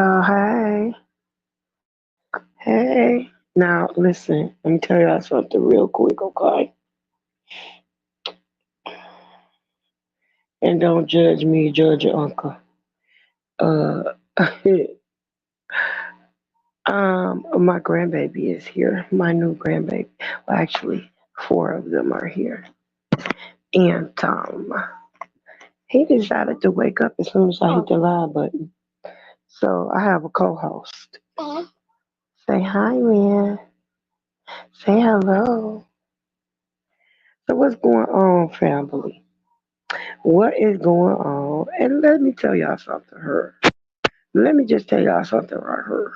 y'all. Hey, hey. Now, listen, let me tell y'all something real quick, okay? And don't judge me, judge your uncle. Uh, my grandbaby is here. My new grandbaby. Well, actually, four of them are here. And he decided to wake up as soon as I hit the live button. So I have a co-host. Say hi, man. Say hello. So what's going on, family? What is going on? And let me tell y'all something, her. Let me just tell y'all something right here.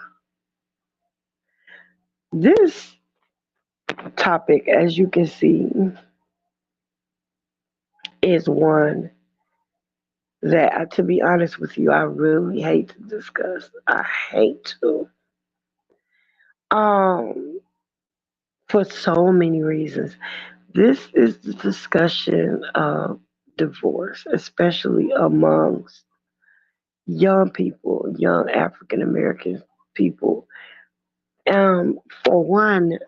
This topic, as you can see, is one that, to be honest with you, I really hate to discuss. I hate to. Um, for so many reasons. This is the discussion of divorce, especially amongst young people, young African American people. For one,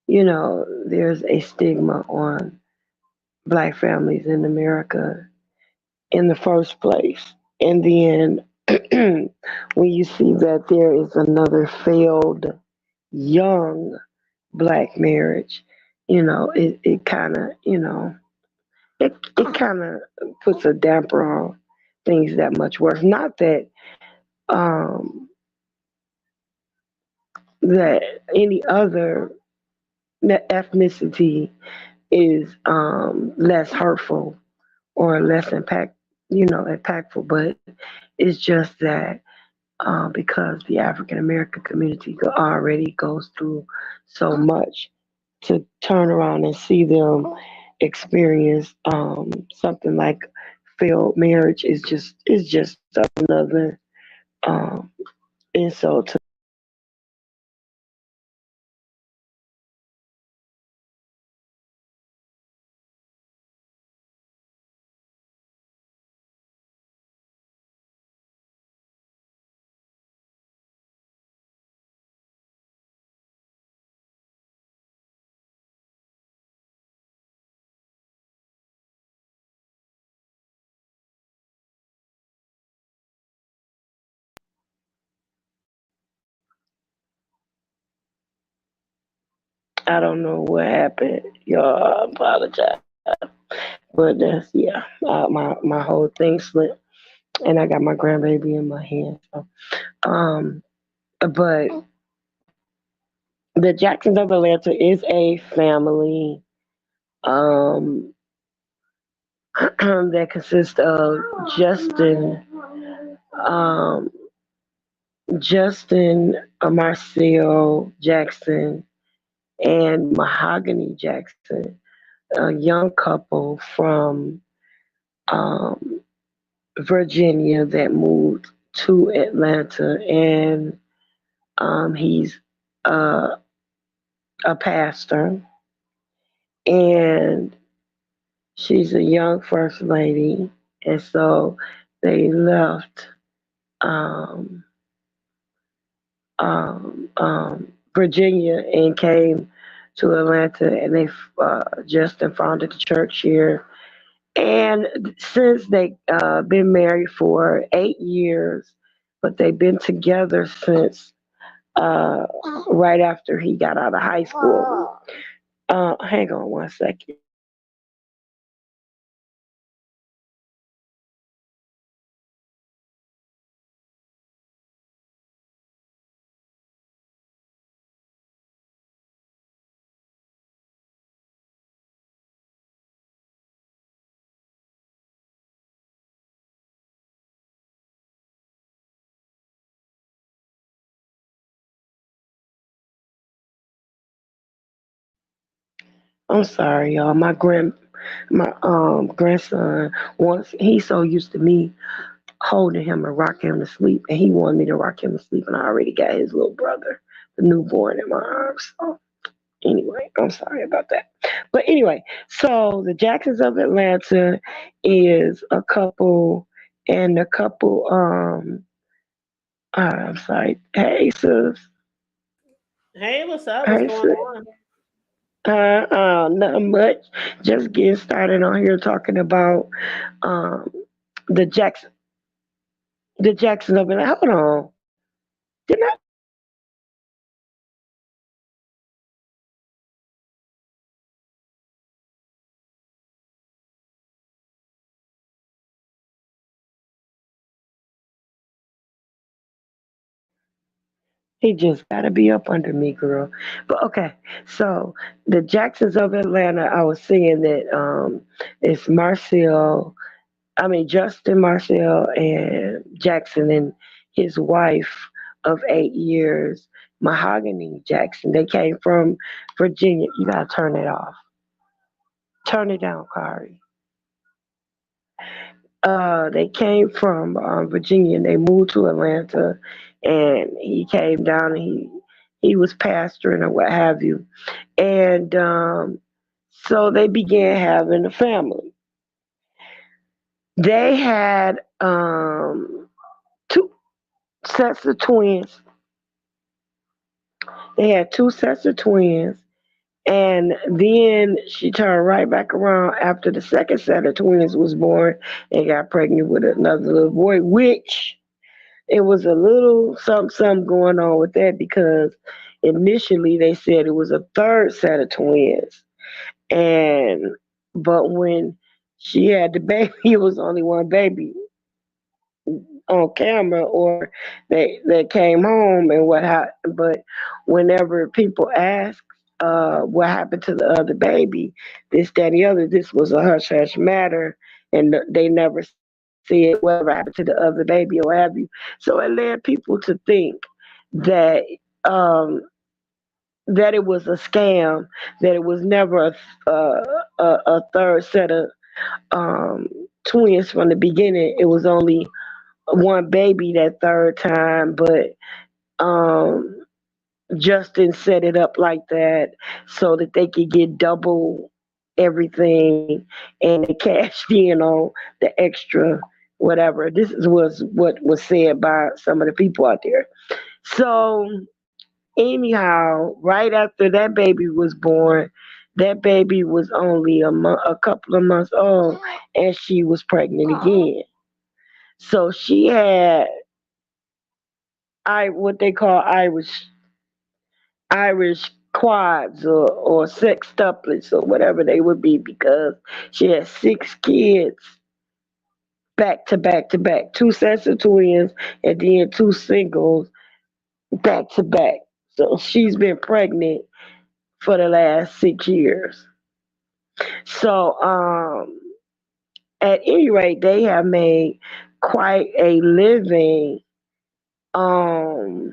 there's a stigma on black families in America in the first place. And then when you see that there is another failed young black marriage, it kind of, it kind of puts a damper on things that much worse. Not that um, that any other ethnicity is less hurtful or less impactful, but it's just that because the African American community already goes through so much, to turn around and see them experience something like failed marriage is just another um, insult to. I don't know what happened, y'all. I apologize, but that's yeah. My whole thing slipped, and I got my grandbaby in my hand. So, um, but the Jacksons of Atlanta is a family um, that consists of Justin, um, Justin, Marcel Jackson, and Mahogany Jackson, a young couple from um, Virginia that moved to Atlanta, and he's uh, a pastor, and she's a young first lady, and so they left um, Virginia and came to Atlanta, and they just founded the church here. And since they been married for 8 years, but they've been together since uh, right after he got out of high school. Hang on one second. I'm sorry, y'all. My grandson, once he's so used to me holding him and rocking him to sleep, and he wanted me to rock him to sleep, and I already got his little brother, the newborn, in my arms. So anyway, I'm sorry about that. But anyway, so the Jacksons of Atlanta is a couple, and the couple I'm sorry. Hey, sis. Hey, what's up? What's Hey, going sis. on? Nothing much. Just getting started on here talking about um the Jackson, the Jackson of it. Hold on. Didn't I just say the Jacksons of Atlanta? He just gotta be up under me, girl. But okay, so the Jacksons of Atlanta, I was saying that it's Marcel, I mean Justin Marcel and Jackson and his wife of 8 years, Mahogany Jackson. They came from Virginia. You gotta turn it off. Turn it down, Kari. They came from Virginia and they moved to Atlanta, and he came down and he was pastoring or what have you, and so they began having a family. They had two sets of twins. They had two sets of twins, and then she turned right back around after the second set of twins was born and got pregnant with another little boy, which it was a little something going on with that because initially they said it was a third set of twins, and but when she had the baby, it was only one baby on camera, or they came home and what happened. But whenever people ask what happened to the other baby, this, that, and the other, this was a hush hush matter, and they never said whatever happened to the other baby or what have you. So it led people to think that um, that it was a scam, that it was never a third set of um, twins from the beginning. It was only one baby that third time, but um, Justin set it up like that so that they could get double everything, and they cashed in on the extra whatever. Was what was said by some of the people out there. So anyhow, right after that baby was born, that baby was only a couple of months old, and she was pregnant again. So she had what they call Irish quads or sextuplets or whatever they would be, because she had six kids back to back to back, two sets of twins and then two singles back to back. So she's been pregnant for the last 6 years. So at any rate, they have made quite a living um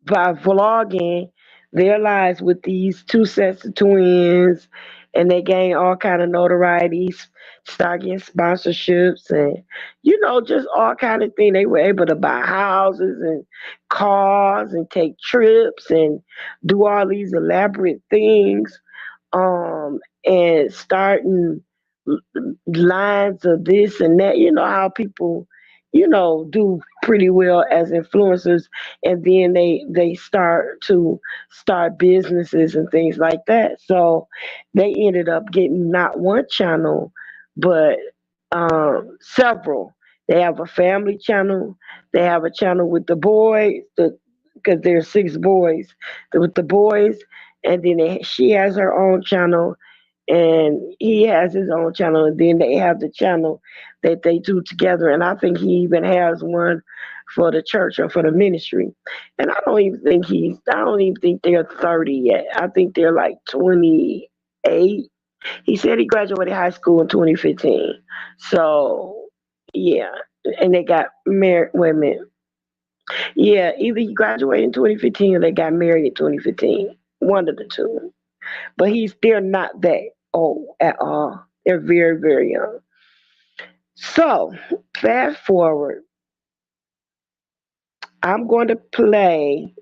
by vlogging their lives with these two sets of twins, and they gain all kind of notoriety, start getting sponsorships, and just all kind of thing. They were able to buy houses and cars and take trips and do all these elaborate things, and starting lines of this and that. You know how people, do pretty well as influencers, and then they start businesses and things like that. So they ended up getting not one channel, but several. They have a family channel. They have a channel with the boys, because there's six boys, with the boys, and then she has her own channel, and he has his own channel, and then they have the channel that they do together. And I think he even has one for the church or for the ministry. And I don't even think they're 30 yet. I think they're like 28. He said he graduated high school in 2015. So yeah, and they got married. Wait a minute. Yeah, either he graduated in 2015 or they got married in 2015. One of the two. But they're not that old at all. They're very, very young. So fast forward, I'm going to play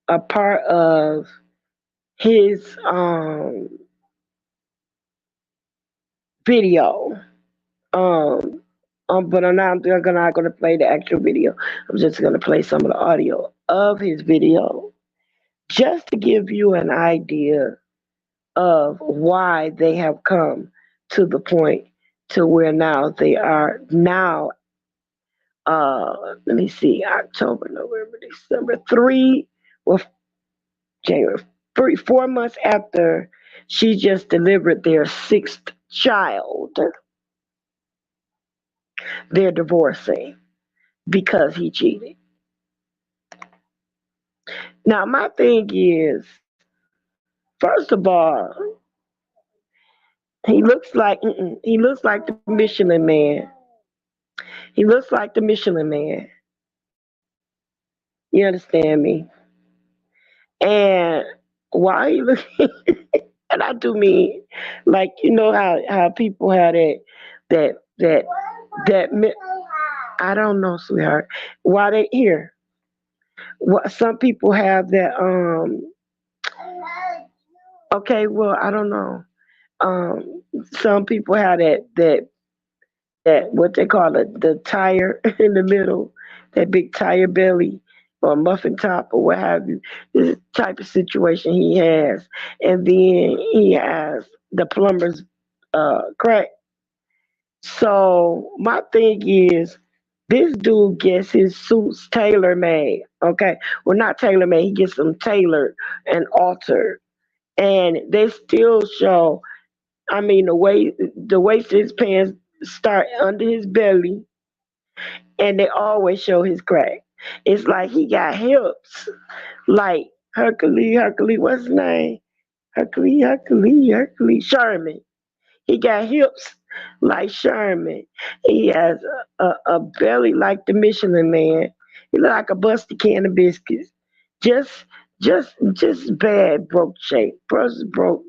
a part of his video. Um But not gonna play the actual video. I'm just gonna play some of the audio of his video just to give you an idea of why they have come to the point to where now they are now. Let me see, October, November, December, well, January, 4 months after she just delivered their sixth child, they're divorcing because he cheated. Now, my thing is, first of all, he looks like the Michelin Man. He looks like the Michelin Man. You understand me? And why he looking? And I do mean, like, you know how people have that that that. I don't know, sweetheart. Why they here? What some people have that. Okay, well, I don't know. Some people have that what they call the tire in the middle, that big tire belly or muffin top or what have you. This is the type of situation he has, and then he has the plumber's crack. So my thing is, this dude gets his suits tailor made. Okay, well not tailor made. He gets them tailored and altered, and they still show. I mean, the waist of his pants start under his belly, and they always show his crack. It's like he got hips, like Hercules. What's his name? Hercules. Sherman. He got hips like Sherman. He has a belly like the Michelin Man. He look like a busted can of biscuits. Just, just bad broke shape. Bro's broke.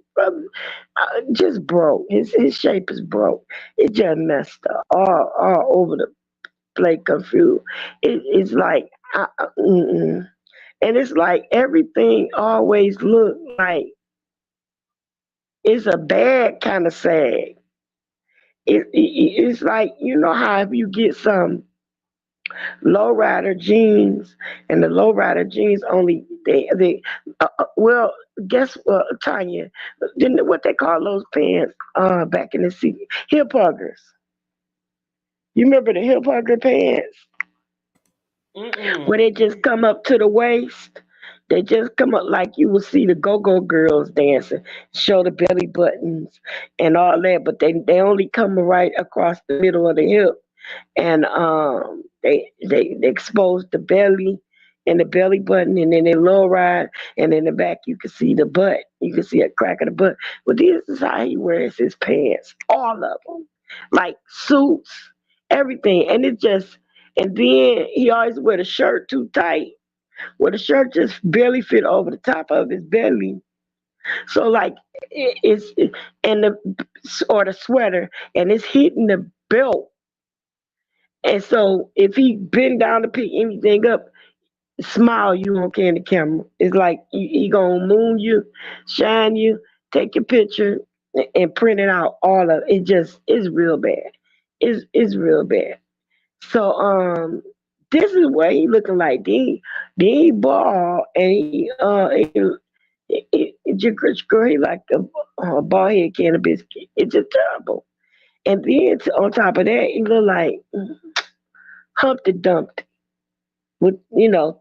Just broke. His shape is broke. It just messed up all over the place, confused. It's like, and it's like everything always look like it's a bad kind of sad. It's like, you know how if you get some lowrider jeans and the lowrider jeans only they well, guess what, Tanya, didn't what they call those pants back in the city, hip huggers. You remember the hip hugger pants where Mm-mm. they just come up to the waist? They just come up like you will see the go-go girls dancing, show the belly buttons and all that, but they only come right across the middle of the hip, and they expose the belly and the belly button, and then they low ride, and in the back you can see the butt. You can see a crack of the butt. But this is how he wears his pants, all of them, like suits, everything, and it just. And then he always wear the shirt too tight, where the shirt just barely fit over the top of his belly. So like it's and the or the sweater, and it's hitting the belt. And so if he bend down to pick anything up, smile, you won't care in the camera. It's like he gonna moon you, shine you, take your picture, and print it out. All of it just is real bad. It's real bad. So this is what he looking like. Then he bald, and just girl, he like a bald head can of biscuit. It's just terrible. And then on top of that, he look like Humpty Dumpty with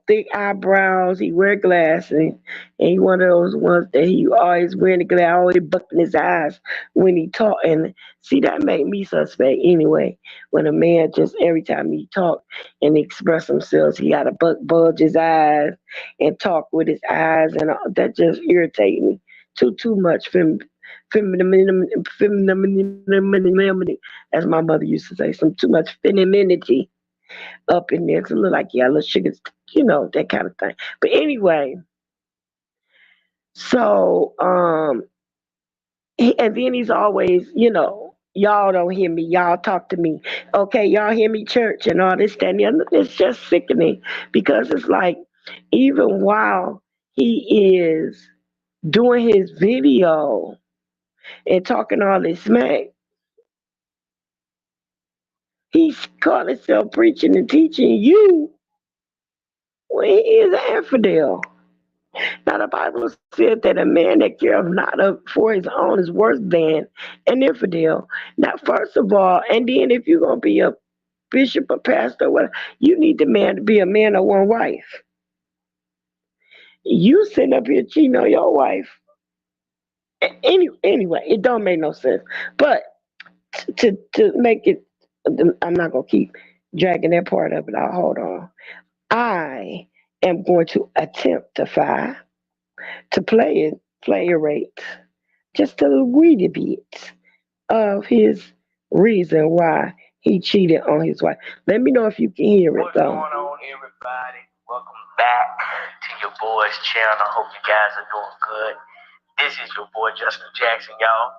thick eyebrows. He wear glasses, and he one of those ones that he always wearing the glass, always bucking his eyes when he talk. And see, that make me suspect anyway. When a man just every time he talk and express himself, he got to bulge his eyes and talk with his eyes, and that just irritate me too much. Femininity, as my mother used to say, some too much femininity up in there, 'cause it look like yellow sugars, that kind of thing. But anyway, so and then he's always, y'all don't hear me, y'all talk to me. Okay, y'all hear me, church, and all this, that, and the other. It's just sickening because it's like even while he is doing his video and talking all this smack, He's calling himself preaching and teaching you when he is an infidel. Now the Bible said that a man that careth not of for his own is worse than an infidel. Now, first of all, and then if you're gonna be a bishop or pastor, or whatever, you need the man to be a man of one wife. You sitting up here cheating on your wife. Anyway, it don't make no sense. But to make it, I'm not gonna keep dragging that part of it out. Hold on. I am going to attempt to plagiarize just a wee bit of his reason why he cheated on his wife. Let me know if you can hear it What's though. going on, everybody? Welcome back to your boy's channel. Hope you guys are doing good. This is your boy Justin Jackson, y'all.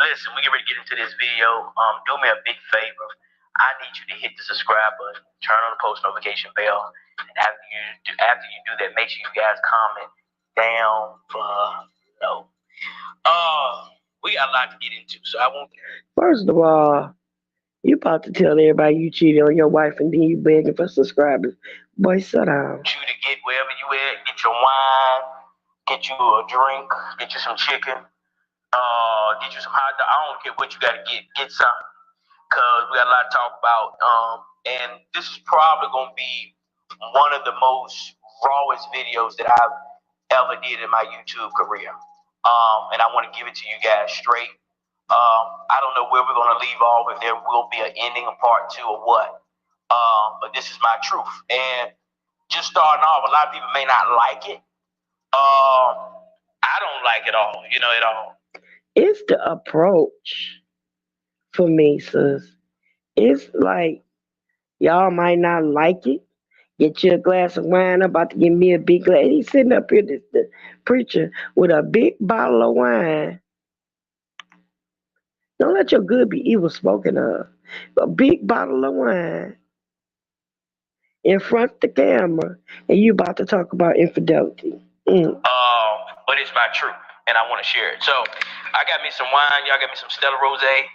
Listen, we get ready to get into this video. Do me a big favor. I need you to hit the subscribe button, turn on the post notification bell, and after you do that, make sure you guys comment down below. We got a lot to get into, so I won't. First of all, you about to tell everybody you cheated on your wife and then you begging for subscribers. Boy, shut down. You to get wherever you at, get your wine, get you a drink, get you some chicken, get you some hot dog. I don't care what you gotta get something. Cause we got a lot to talk about. And this is probably gonna be one of the most rawest videos that I've ever did in my YouTube career. And I want to give it to you guys straight. I don't know where we're gonna leave off, if there will be an ending, a part two, or what. But this is my truth. And just starting off, a lot of people may not like it. I don't like it all, at all. It's the approach for me, sis. It's like y'all might not like it. Get you a glass of wine. I'm about to give me a big glass. He's sitting up here, the preacher, with a big bottle of wine. Don't let your good be evil spoken of. A big bottle of wine in front of the camera, and you about to talk about infidelity. But it's my truth, and I want to share it. So I got me some wine. Y'all got me some Stella Rosé,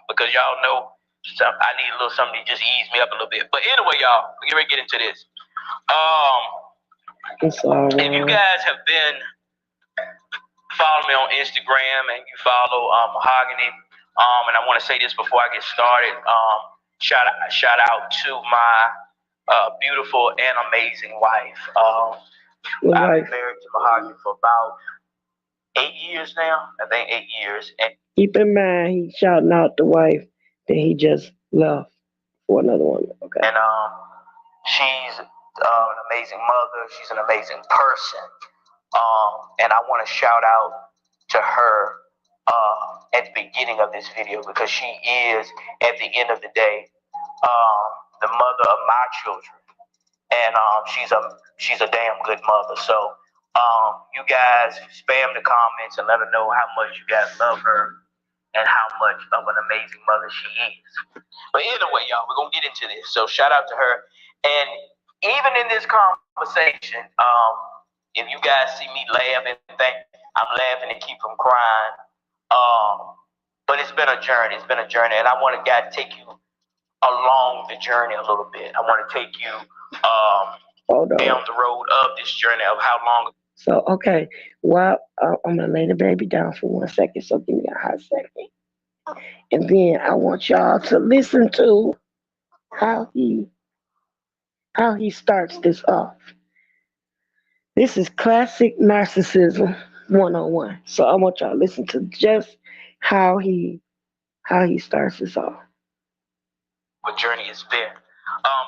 because y'all know I need a little something to just ease me up a little bit. But anyway, y'all, we get ready to get into this. If you guys have been following me on Instagram and you follow Mahongany, and I want to say this before I get started. Shout out to my beautiful and amazing wife. I've been married to Mahogany for about 8 years now. I think 8 years. And keep in mind, he's shouting out the wife that he just left for another woman. Okay. And she's an amazing mother. She's an amazing person. And I want to shout out to her at the beginning of this video, because she is, at the end of the day, the mother of my children. And she's a damn good mother. So you guys spam the comments and let her know how much you guys love her and how much of an amazing mother she is. But anyway, y'all, we're gonna get into this. So shout out to her. And even in this conversation, if you guys see me laugh and think I'm laughing and keep from crying, but it's been a journey. It's been a journey, and I want to take you along the journey a little bit. I want to take you down the road of this journey of how long. So, okay, well, I'm going to lay the baby down for 1 second, so give me a hot second. And then I want y'all to listen to how he starts this off. This is classic narcissism 101. So I want y'all to listen to just how he starts this off. What journey it's been.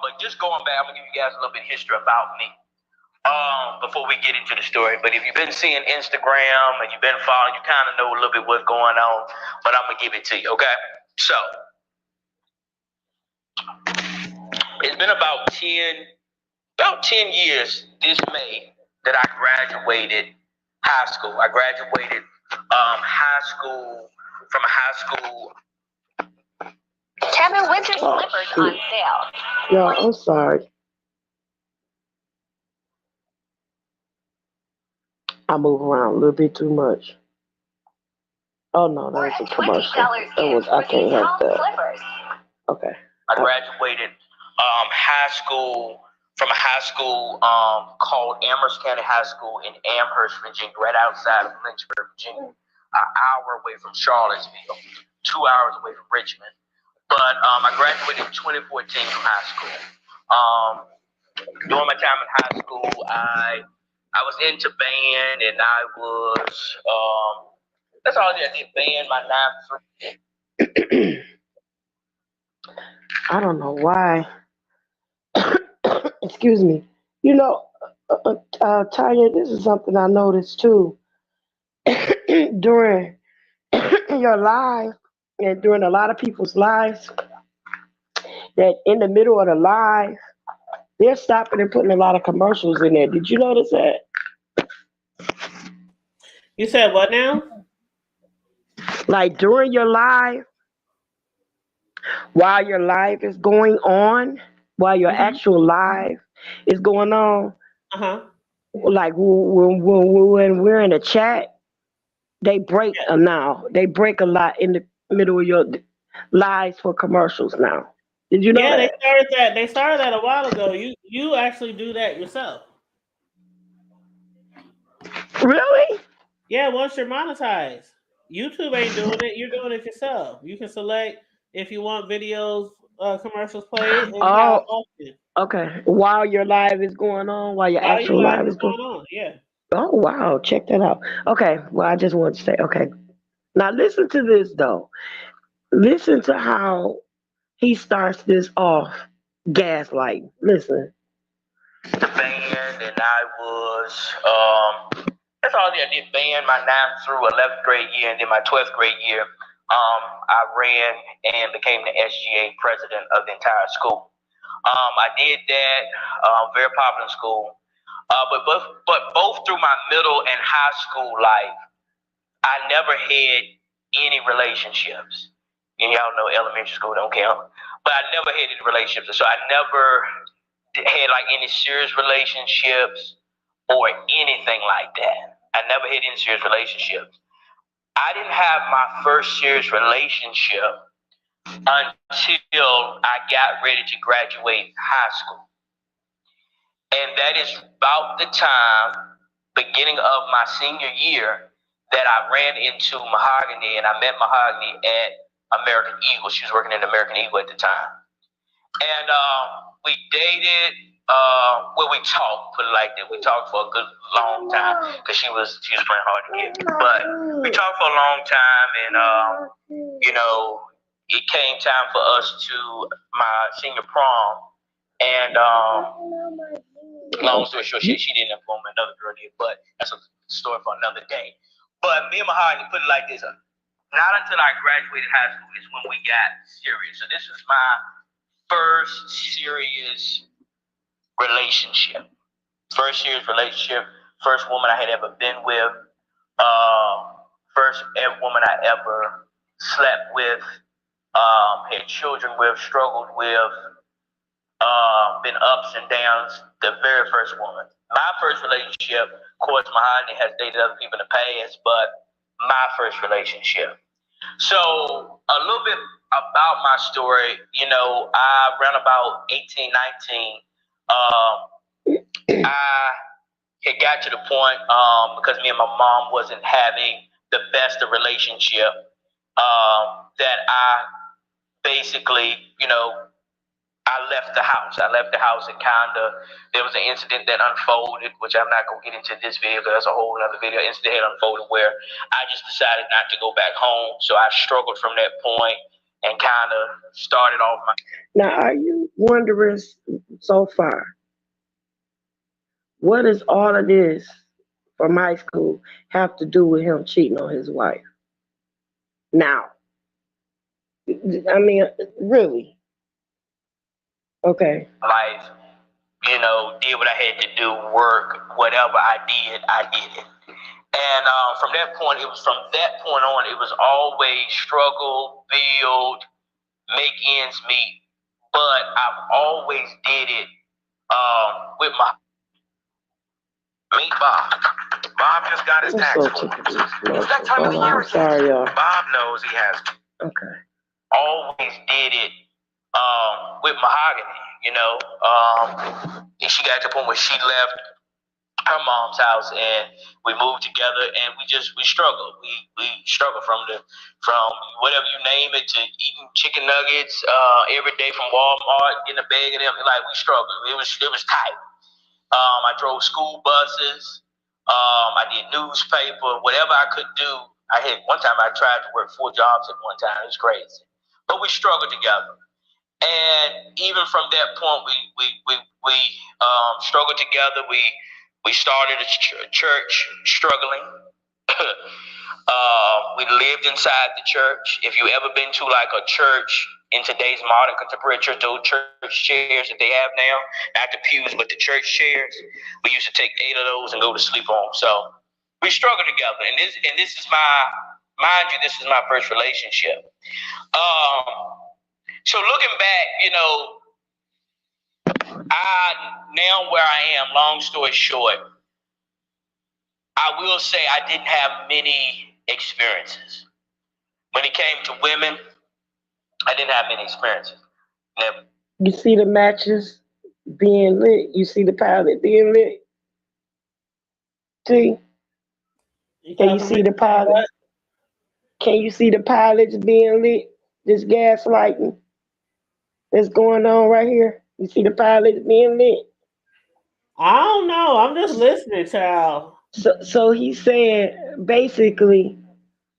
But just going back, I'm gonna give you guys a little bit of history about me before we get into the story. But if you've been seeing Instagram and you've been following, you kind of know a little bit what's going on. But I'm gonna give it to you, okay? So it's been about 10 years this May that I graduated high school. I graduated from a high school. Tevin winter slippers on sale. Yo, I'm sorry. I move around a little bit too much. Oh no, that Or was a a $20 commercial. That gift was I for can't these have home that. slippers. Okay. I graduated high school from a high school called Amherst County High School in Amherst, Virginia, right outside of Lynchburg, Virginia, an hour away from Charlottesville, 2 hours away from Richmond. But I graduated in 2014 from high school. During my time in high school, I was into band, and I was that's all I did. Band my 9-3. I don't know why. Excuse me. You know, Tanya, this is something I noticed too during your live and during a lot of people's lives. That in the middle of the live, they're stopping and putting a lot of commercials in there. Did you notice that? You said what now? Like during your live, while your live is going on, while your Mm-hmm. actual live is going on, Uh-huh. like when we're in a chat, they break Yeah. now. They break a lot in the middle of your lives for commercials now. Did you know Yeah, they that? started that. They started that a while ago. You actually do that yourself. Really? Yeah, once you're monetized. YouTube ain't doing it. You're doing it yourself. You can select if you want videos, commercials played, and how Oh, often. okay. While your live is going on, while your While your actual live live is is going. going on. Yeah. Oh wow, check that out. Okay, well I just wanted to say, okay. Now listen to this though. Listen to how he starts this off gaslight. Listen. The band, and I was that's all I did. Band my 9th through 11th grade year, and then my 12th grade year, I ran and became the SGA president of the entire school. I did that, very popular in school. But both through my middle and high school life, I never had any relationships. And y'all know elementary school don't count. But I never had any relationships. So I never had like any serious relationships or anything like that. I never had any serious relationships. I didn't have my first serious relationship until I got ready to graduate high school. And that is about the time, beginning of my senior year, that I ran into Mahongany, and I met Mahongany at American Eagle. She was working at American Eagle at the time. And we dated. Well, we talked. Put it like that. We talked for a good long time because she was pretty hard to get. But we talked for a long time, and you know, it came time for us to my senior prom. And long story short, she didn't inform me, another girl did, but that's a story for another day. But me and Mahogany put it like this: not until I graduated high school is when we got serious. So this was my first serious relationship. First serious relationship. First woman I had ever been with. First woman I ever slept with. Had children with. Struggled with. Been ups and downs. The very first woman. My first relationship. Of course, Mahoney has dated other people in the past, but my first relationship. So a little bit about my story, around about 18, 19, I had got to the point, because me and my mom wasn't having the best of relationship, that I basically, I left the house. I left the house and there was an incident that unfolded, which I'm not going to get into this video because that's a whole other video. Incident had unfolded where I just decided not to go back home. So I struggled from that point and kind of started off my. Now are you wondering so far, what does all of this from high school have to do with him cheating on his wife? Now, I mean, really? Okay. Life, did what I had to do, work, whatever I did it. And from that point, it was always struggle, build, make ends meet. But I've always did it with my. Meet Bob. Bob just got his I'm tax so form. sick of this It's that commercial. time of the year I'm again. sorry, y'all. Bob knows he has Okay. always did it with Mahogany, you know. And she got to the point where she left her mom's house and we moved together and we struggled. We struggled from whatever you name it to eating chicken nuggets every day from Walmart, getting a bag of them. Like we struggled. It was tight. I drove school buses. I did newspaper, whatever I could do. One time I tried to work 4 jobs at one time. It was crazy, but we struggled together. And even from that point, we struggled together. We started a church, struggling. We lived inside the church. If you ever been to like a church in today's modern contemporary church, those church chairs that they have now, not the pews, but the church chairs, we used to take 8 of those and go to sleep on. So we struggled together. And this is mind you, this is my first relationship. So looking back, you know, now where I am, long story short, I will say I didn't have many experiences. When it came to women, I didn't have many experiences. Never. You see the matches being lit. You see the pilot being lit. See? Can you see the pilot? Can you see the pilots being lit? This gaslighting that's going on right here. You see the pilots being lit. I don't know. I'm just listening, child. So he said basically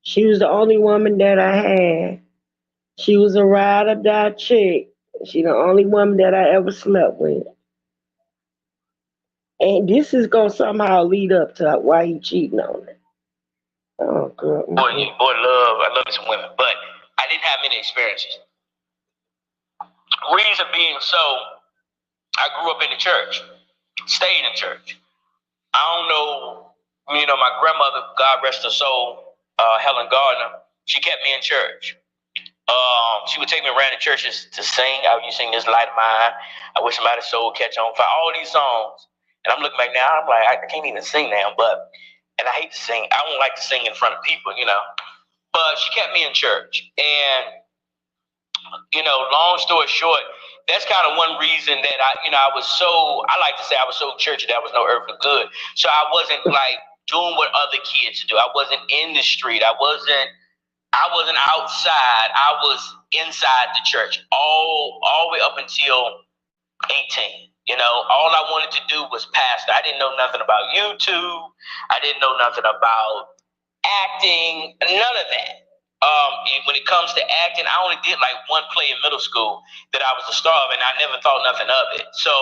she was the only woman that I had. She was a ride or die chick. She the only woman that I ever slept with. And this is gonna somehow lead up to why he cheating on her. Oh girl. Boy, I love some women, but I didn't have many experiences. Reason being so, I grew up in the church, stayed in church. I don't know, you know, my grandmother, God rest her soul, Helen Gardner, she kept me in church. She would take me around the churches to sing. I would sing This Light of Mine. I Wish Somebody's Soul Catch On Fire. All these songs. And I'm looking back now, I'm like, I can't even sing now. And I hate to sing. I don't like to sing in front of people, you know. But she kept me in church. And, you know, long story short, that's kind of one reason that I was so churchy that I was no earthly good. So I wasn't like doing what other kids do. I wasn't in the street. I wasn't outside. I was inside the church all the way up until 18. You know, all I wanted to do was pastor. I didn't know nothing about YouTube. I didn't know nothing about acting, none of that. And when it comes to acting, I only did like one play in middle school that I was a star of, and I never thought nothing of it. So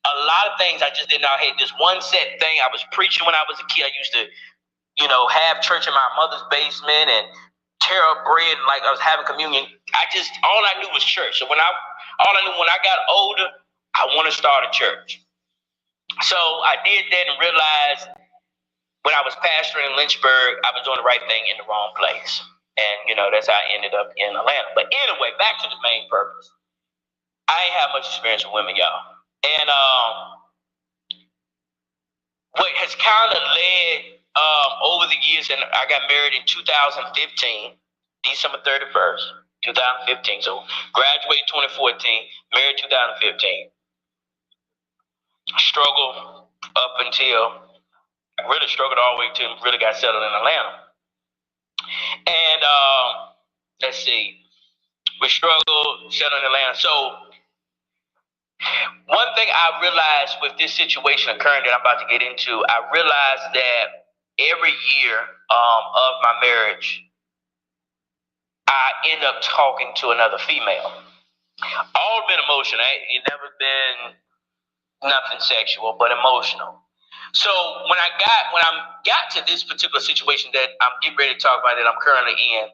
a lot of things I just did not hate. This one set thing, I was preaching when I was a kid. I used to, you know, have church in my mother's basement and tear up bread and like I was having communion. All I knew was church. So when I got older, I want to start a church. So I did that and realized when I was pastoring in Lynchburg, I was doing the right thing in the wrong place. And, you know, that's how I ended up in Atlanta. But anyway, back to the main purpose. I ain't have much experience with women, y'all. And what has kind of led over the years, and I got married in 2015, December 31st, 2015. So graduated 2014, married 2015. Struggled up until, I really struggled all the way till really got settled in Atlanta. And let's see, we struggled, settled in Atlanta. So one thing I realized with this situation occurring that I'm about to get into, I realized that every year of my marriage, I end up talking to another female. All been emotional. It never been nothing sexual, but emotional. So when I got to this particular situation that I'm getting ready to talk about that I'm currently in,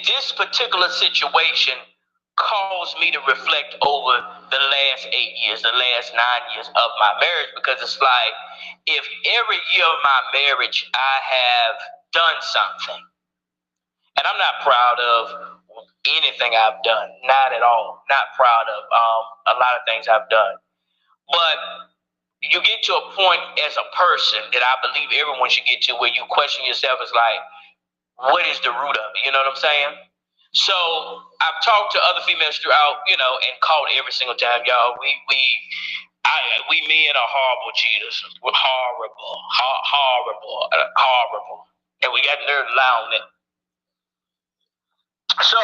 this particular situation caused me to reflect over the last 8 years, the last 9 years of my marriage, because it's like, if every year of my marriage I have done something, and I'm not proud of anything I've done. Not at all. Not proud of a lot of things I've done. But you get to a point as a person that I believe everyone should get to where you question yourself as like, what is the root of it? You know what I'm saying? So I've talked to other females throughout, you know, and called every single time, y'all. We men are horrible cheaters. We're horrible, horrible, and we got nerve to lie on it. So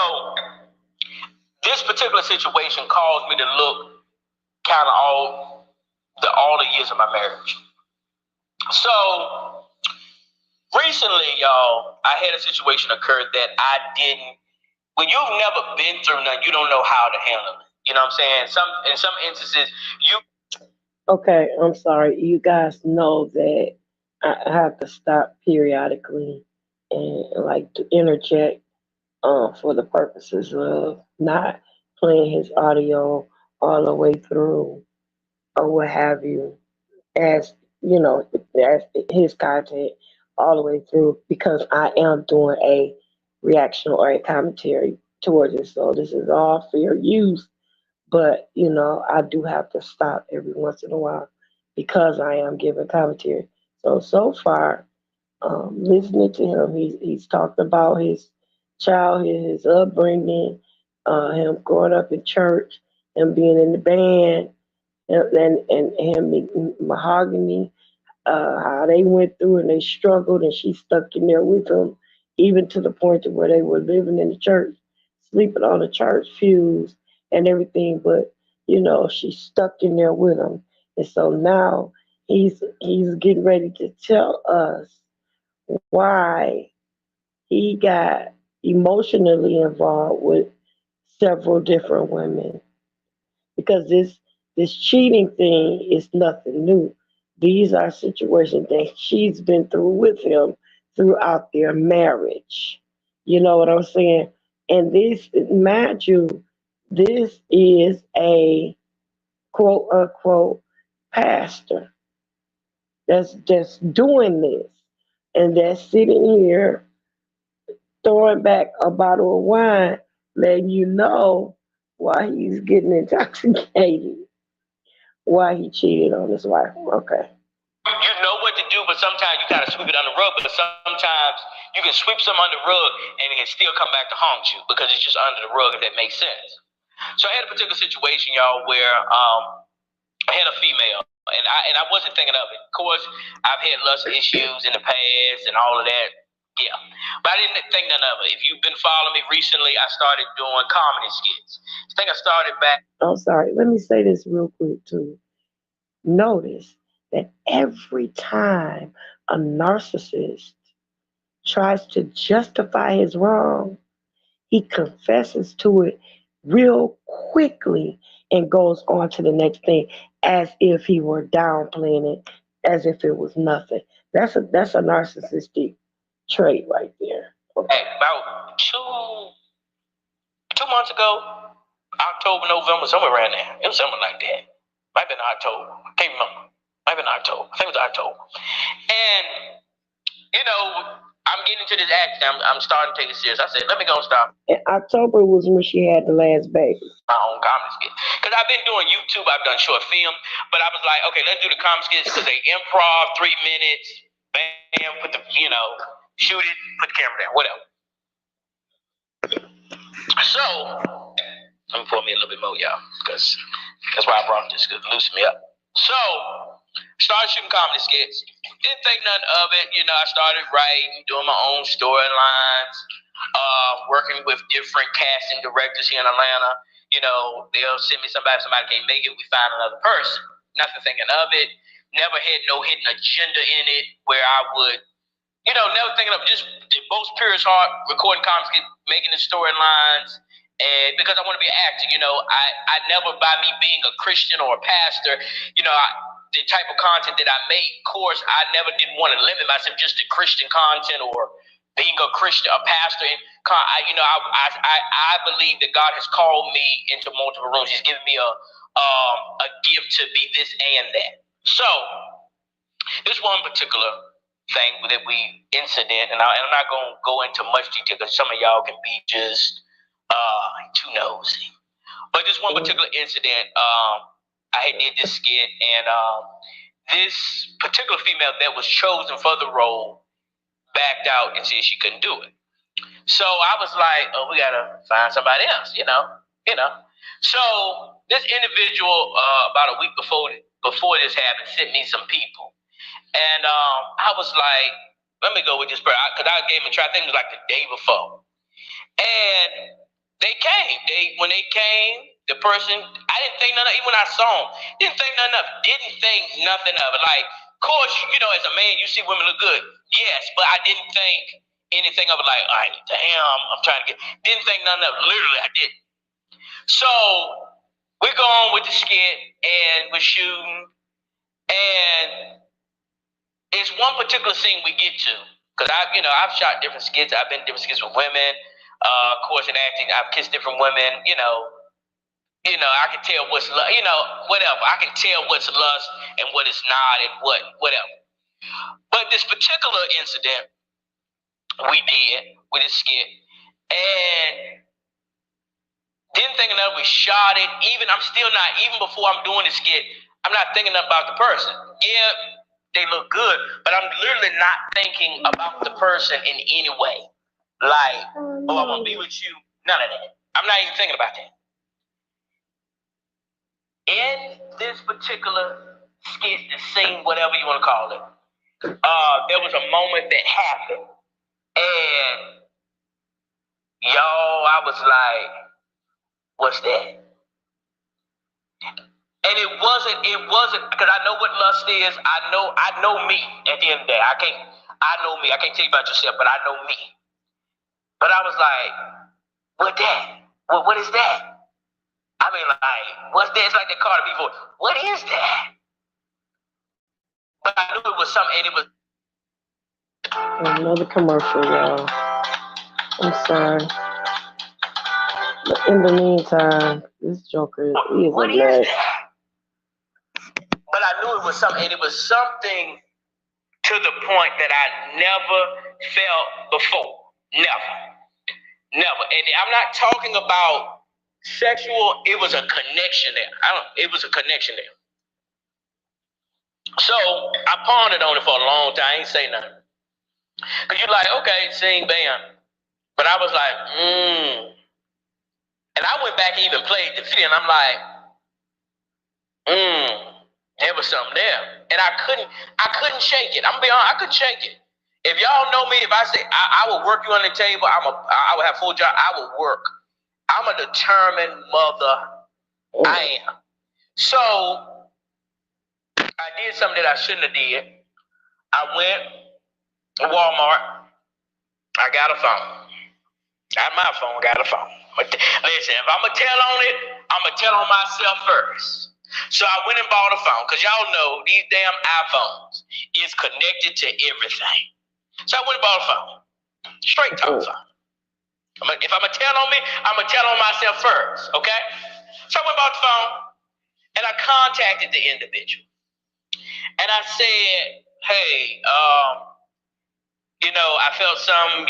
this particular situation caused me to look kind of all the years of my marriage. So recently, y'all, I had a situation occur that I didn't. When you've never been through nothing, you don't know how to handle it. You know what I'm saying? In some instances, you. Okay, I'm sorry. You guys know that I have to stop periodically and like to interject for the purposes of not playing his audio all the way through or what have you, as you know, as his content all the way through because I am doing a reaction or a commentary towards it. So this is all fair use, but you know, I do have to stop every once in a while because I am giving commentary. So far, listening to him, he's talked about his childhood, his upbringing, him growing up in church, him being in the band, and him meeting Mahogany, how they went through and they struggled, and she stuck in there with them, even to the point of where they were living in the church, sleeping on the church pews and everything. But you know, she stuck in there with him, and so now he's getting ready to tell us why he got emotionally involved with several different women because this cheating thing is nothing new. These are situations that she's been through with him throughout their marriage. You know what I'm saying? And this, mind you, this is a quote unquote pastor that's just doing this and that's sitting here throwing back a bottle of wine, letting you know why he's getting intoxicated, why he cheated on his wife. Okay. You know what to do, but sometimes you gotta sweep it under the rug. But sometimes you can sweep something under the rug and it can still come back to haunt you because it's just under the rug, if that makes sense. So I had a particular situation, y'all, where I had a female, and I wasn't thinking of it. Of course, I've had lust issues in the past and all of that. Yeah, but I didn't think none of it. If you've been following me recently, I started doing comedy skits. I think I started back. I'm sorry. Let me say this real quick too. Notice that every time a narcissist tries to justify his wrong, he confesses to it real quickly and goes on to the next thing as if he were downplaying it, as if it was nothing. That's a narcissistic trait right there. Okay. About 2 months ago, October, November, somewhere around there. It was something like that. Might have been October. Can't remember. Might have been October. I think it was October. And, you know, I'm getting into this act. I'm starting to take it serious. I said, let me go and stop. And October was when she had the last baby. My own comedy skit. Because I've been doing YouTube. I've done short film. But I was like, okay, let's do the comedy skits because they improv 3 minutes. Bam, put the, you know, shoot it, put the camera down, whatever. So, let me pour me a little bit more, y'all, because that's why I brought this, because it loosened me up. So, started shooting comedy skits. Didn't think nothing of it. You know, I started writing, doing my own storylines, working with different casting directors here in Atlanta. You know, they'll send me somebody can't make it, we find another person. Nothing thinking of it. Never had no hidden agenda in it where I would, you know, never thinking of just most pure as heart, recording comics, making the storylines, and because I want to be an actor, you know, I never, by me being a Christian or a pastor, you know, the type of content that I make, of course, I never did want to limit myself just to Christian content or being a Christian, a pastor. I believe that God has called me into multiple rooms. He's given me a gift to be this and that. So this one particular thing that incident, and I'm not going to go into much detail because some of y'all can be just Too nosy. But this one particular incident, I did this skit, and this particular female that was chosen for the role backed out and said she couldn't do it. So I was like, oh, we gotta find somebody else, you know. So this individual, about a week before this happened, sent me some people, and I was like, let me go with this person, because I gave him a try. I think it was like the day before, and they came. When they came, the person, I didn't think nothing of it. Even when I saw him, didn't think nothing of it. Didn't think nothing of it. Like, of course, as a man, you see women look good. Yes, but I didn't think anything of it. Like, all right, damn, I'm trying to get. Didn't think nothing of it. Literally, I didn't. So we go on with the skit, and we're shooting, and it's one particular scene we get to, because I've shot different skits. I've been in different skits with women. Of course, in acting, I've kissed different women. I can tell what's lust. Whatever. I can tell what's lust and what is not, and whatever. But this particular incident we did with this skit, and didn't think enough. We shot it. Even before I'm doing the skit, I'm not thinking about the person. Yeah, they look good, but I'm literally not thinking about the person in any way. Like, I want to be with you. None of that. I'm not even thinking about that. In this particular skit, the scene, whatever you want to call it, there was a moment that happened, and I was like, what's that? And it wasn't, because I know what lust is. I know me at the end of the day. I know me. I can't tell you about yourself, but I know me. But I was like, what that? What is that? I mean, like, what's that? It's like the Carter B voice. What is that? But I knew it was something, and it was. Another commercial, y'all. I'm sorry. But in the meantime, this Joker, he is a mess. But I knew it was something, and it was something to the point that I never felt before. Never. And I'm not talking about sexual. It was a connection there. It was a connection there. So I pondered on it for a long time. I ain't say nothing. Because you're like, okay, sing, bam. But I was like, And I went back and even played the video, and I'm like, there was something there. And I couldn't shake it. I'm gonna be honest, I couldn't shake it. If y'all know me, if I say I will work you on the table, I will have full job, I will work. I'm a determined mother. I am. So I did something that I shouldn't have did. I went to Walmart. I got a phone. Not my phone, got a phone. Listen, if I'm going to tell on it, I'm going to tell on myself first. So I went and bought a phone, because y'all know these damn iPhones is connected to everything. So I went and bought a phone. Straight talk phone. If I'm going to tell on me, I'm going to tell on myself first, okay? So I went and bought the phone, and I contacted the individual. And I said, hey, I felt some, and,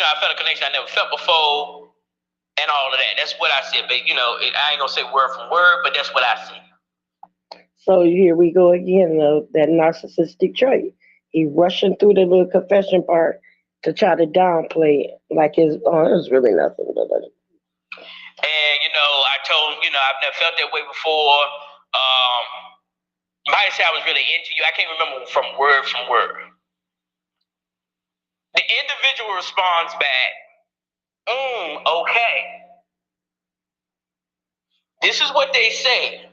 I felt a connection I never felt before, and all of that. That's what I said, but, I ain't gonna say word from word, but that's what I said. So here we go again, though, that narcissistic trait. He rushing through the little confession part to try to downplay it, like it was really nothing. And, I told, I've never felt that way before. You might say I was really into you. I can't remember from word. The individual responds back, okay. This is what they said.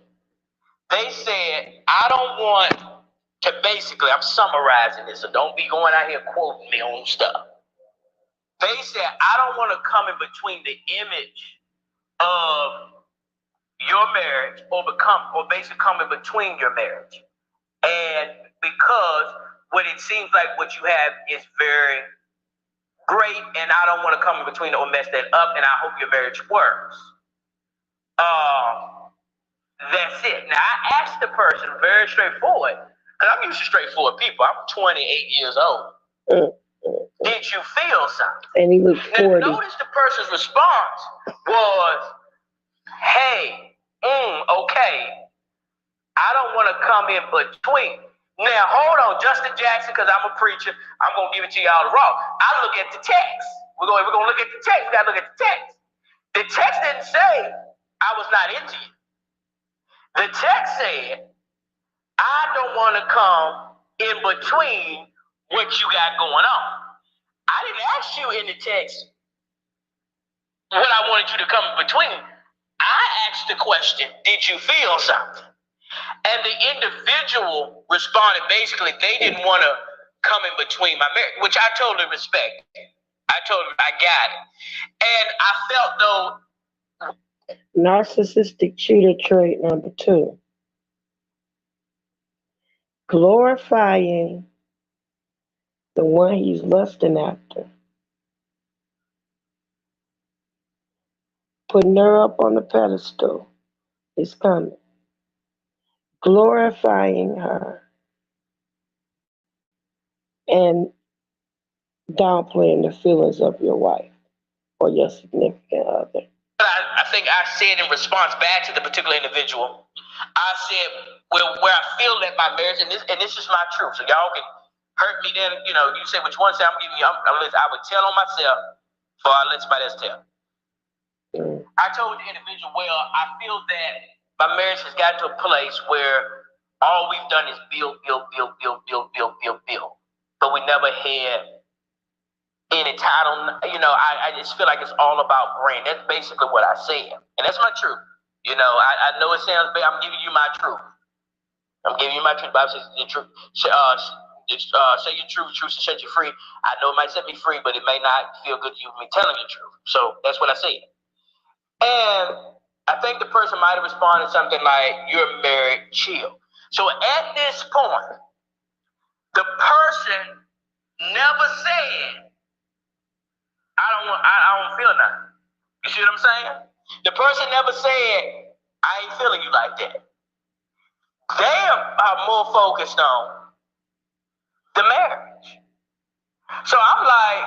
They said, I don't want to, basically, I'm summarizing this, so don't be going out here quoting me on stuff. They said, I don't want to come in between the image of your marriage or basically come in between your marriage. And because what it seems like what you have is very great, and I don't want to come in between or mess that up, and I hope your marriage works. That's it. Now, I asked the person very straightforward, because I'm used to straightforward people. I'm 28 years old. Did you feel something? And he looked Now, 40. notice the person's response was, hey, okay, I don't want to come in between. Now, hold on, Justin Jackson, because I'm a preacher. I'm going to give it to y'all raw. I look at the text. We're going to look at the text. We got to look at the text. The text didn't say, I was not into you. The text said, I don't want to come in between what you got going on. I didn't ask you in the text what I wanted you to come in between. I asked the question, did you feel something? And the individual responded basically, they didn't want to come in between my marriage, which I totally respect. I told him I got it. And I felt though. Narcissistic cheater trait number 2. Glorifying the one he's lusting after. Putting her up on the pedestal is coming. Glorifying her and downplaying the feelings of your wife or your significant other. I think I said in response back to the particular individual, I said, well, where I feel that my marriage, and this is my truth, so y'all can hurt me then, you say which one, say I'm giving you, I would tell on myself before I let somebody else tell. I told the individual, well, I feel that my marriage has gotten to a place where all we've done is build. But we never had any title. I just feel like it's all about brand. That's basically what I said. And that's my truth. I know it sounds bad. I'm giving you my truth. I'm giving you my truth. The Bible says the truth. Say your truth will set you free. I know it might set me free, but it may not feel good to you me telling you the truth. So that's what I said. And I think the person might have responded something like, you're married, chill. So at this point, the person never said, I don't feel nothing. You see what I'm saying? The person never said, I ain't feeling you like that. They are more focused on the marriage. So I'm like,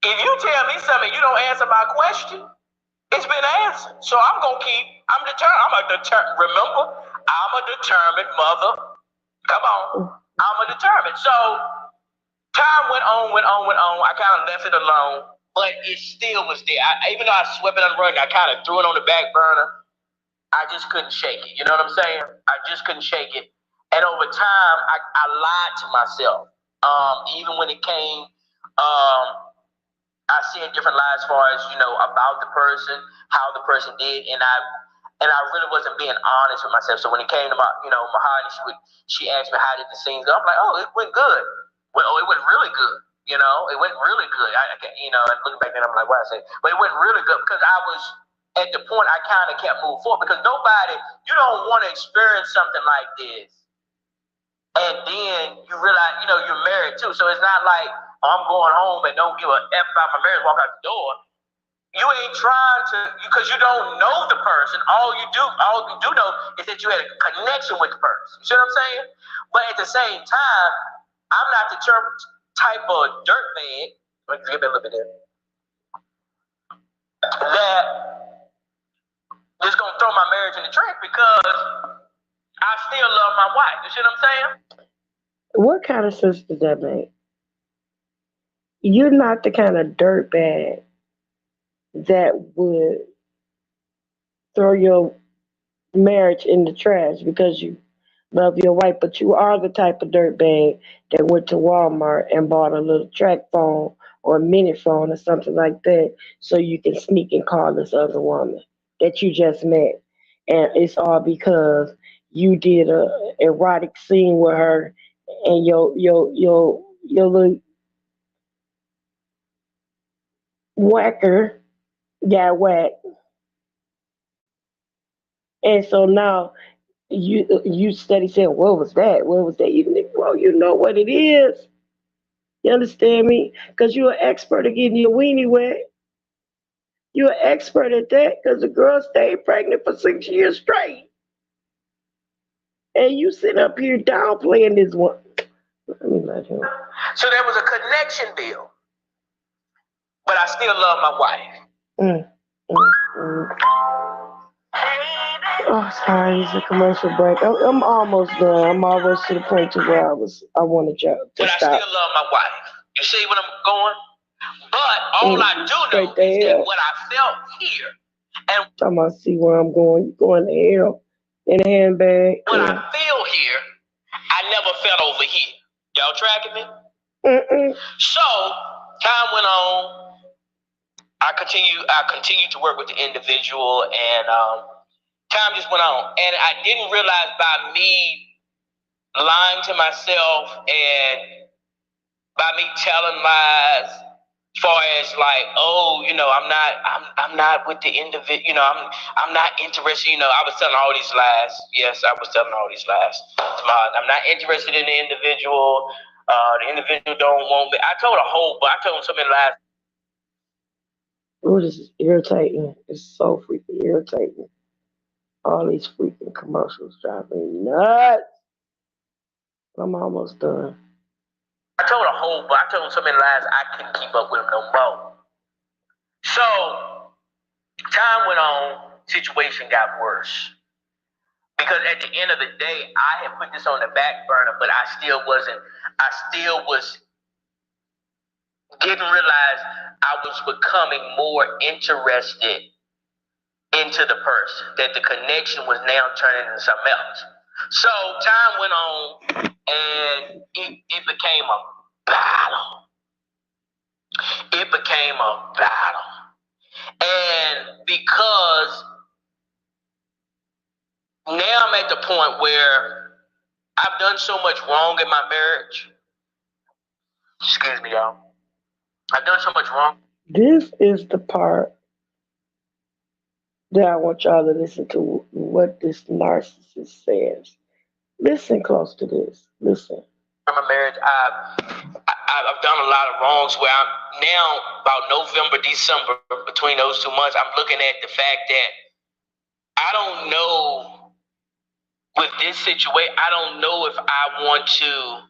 if you tell me something, you don't answer my question, it's been answered. So I'm determined. Remember, I'm a determined mother. Come on. I'm a determined. So time went on. I kind of left it alone, but it still was there. Even though I swept it under the rug, I kind of threw it on the back burner. I just couldn't shake it. You know what I'm saying? I just couldn't shake it. And over time, I lied to myself. Even when it came, I said different lies as far as, about the person, how the person did, and I really wasn't being honest with myself. So when it came to Mahongany, she asked me how did the scenes go. I'm like, oh, it went good. Well, it went really good. It went really good. And looking back then, I'm like, what I say? But it went really good because I was at the point I kind of kept moving forward because you don't want to experience something like this. And then you realize, you're married too. So it's not like, I'm going home and don't give a F about my marriage, walk out the door. You ain't trying to, because you don't know the person. All you do know is that you had a connection with the person. You see what I'm saying? But at the same time, I'm not the type of dirtbag, let me give it a little bit there, that just gonna throw my marriage in the trash because I still love my wife. You see what I'm saying? What kind of sense does that make? You're not the kind of dirtbag that would throw your marriage in the trash because you love your wife, but you are the type of dirtbag that went to Walmart and bought a little track phone or a minute phone or something like that so you can sneak and call this other woman that you just met. And it's all because you did a erotic scene with her and your little whacker got whacked. And so now you study saying, what was that? What was that? You think, well, you know what it is. You understand me? Because you're an expert at getting your weenie wet. You're an expert at that because the girl stayed pregnant for 6 years straight. And you sit up here downplaying this one. Let me let him. So there was a connection build, but I still love my wife. Oh, sorry, it's a commercial break. I'm almost done. I'm almost to the point to where I wanted you to but stop. I still love my wife. You see what I'm going? But all I do know is that what I felt here and I'm gonna see where I'm going. You going to hell in a handbag. what I feel here, I never felt over here. Y'all tracking me? So time went on. I continued to work with the individual, and time just went on. And I didn't realize by me lying to myself and by me telling lies, as far as like, oh, I'm not with the individual, I'm not interested, I was telling all these lies. Yes, I was telling all these lies. I'm not interested in the individual. The individual don't want me. I told him so many lies. Oh, this is irritating. It's so freaking irritating. All these freaking commercials drive me nuts. I'm almost done. I told him so many lies I couldn't keep up with him no more. So time went on, situation got worse. Because at the end of the day, I had put this on the back burner, but I still didn't realize I was becoming more interested into the person, that the connection was now turning into something else. So time went on, and it became a battle. It became a battle. And because now I'm at the point where I've done so much wrong in my marriage. Excuse me, y'all. I've done so much wrong. This is the part that I want y'all to listen to what this narcissist says. Listen close to this. Listen. In my marriage, I've done a lot of wrongs where I'm now about November, December, between those 2 months, I'm looking at the fact that I don't know with this situation, I don't know if I want to.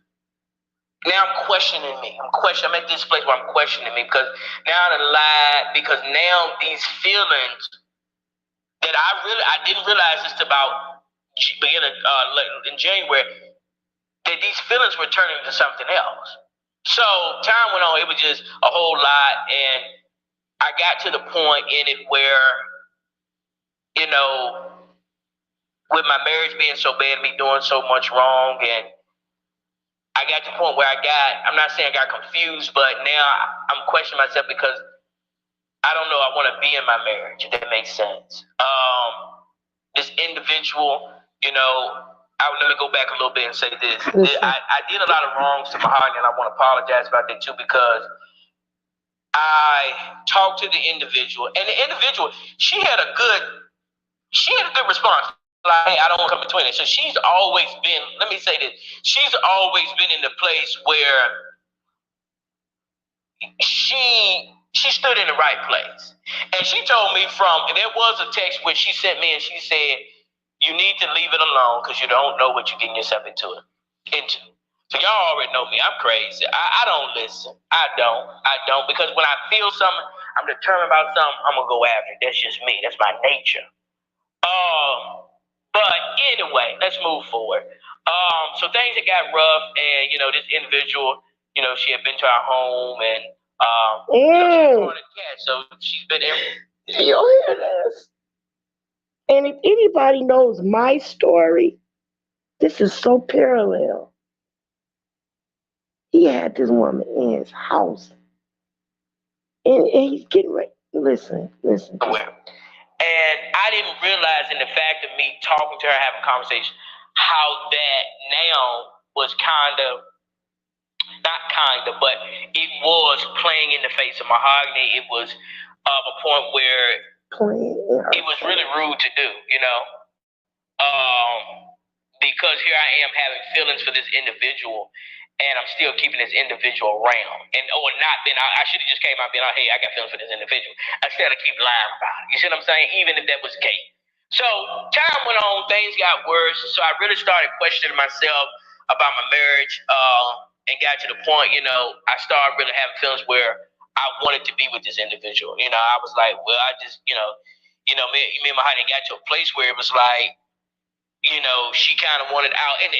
Now I'm questioning me. I'm at this place where I'm questioning me because now I lied, because now these feelings that I didn't realize this about beginning in January, that these feelings were turning into something else. So time went on, it was just a whole lot, and I got to the point in it where, with my marriage being so bad, me doing so much wrong, and I got to the point where I'm not saying I got confused, but now I'm questioning myself because I don't know I want to be in my marriage, if that makes sense. This individual, let me go back a little bit and say this. I did a lot of wrongs to Mahongany, and I want to apologize about that too, because I talked to the individual, and the individual, she had a good response. Like, hey, I don't want to come between it. So she's always been, let me say this, she's always been in the place where she stood in the right place. And she told me there was a text which she sent me, and she said, you need to leave it alone because you don't know what you're getting yourself into. So y'all already know me. I'm crazy. I don't listen. I don't. Because when I feel something, I'm determined about something, I'm going to go after it. That's just me. That's my nature. But anyway, let's move forward. So things had got rough, and, this individual, she had been to our home, and, she's part of the cat, so she's been there. You hear this? And if anybody knows my story, this is so parallel. He had this woman in his house, and he's getting ready. Listen. And I didn't realize, in the fact of me talking to her, having a conversation, how that now was but it was playing in the face of Mahongany. It was of a point where it was really rude to do, because here I am having feelings for this individual, and I'm still keeping this individual around, or not being. I should have just came out being like, hey, I got feelings for this individual, instead of keep lying about it. You see what I'm saying? Even if that was the case. So time went on, things got worse. So I really started questioning myself about my marriage. and got to the point, I started really having feelings where I wanted to be with this individual. I was like, well, I just, me and Mahoney got to a place where it was like, she kind of wanted out, and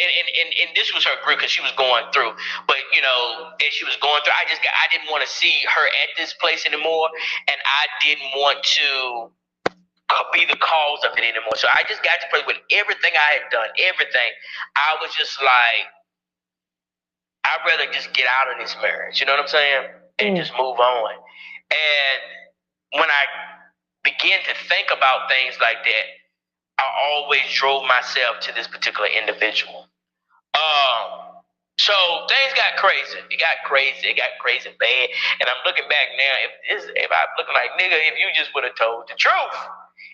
this was her group because she was going through. But as she was going through, I didn't want to see her at this place anymore, and I didn't want to be the cause of it anymore. So I just got to a place with everything I had done, everything. I was just like, I'd rather just get out of this marriage. You know what I'm saying? And just move on. And when I began to think about things like that, I always drove myself to this particular individual. So things got crazy. It got crazy. It got crazy bad. And I'm looking back now. If I'm looking like, nigga, if you just would have told the truth,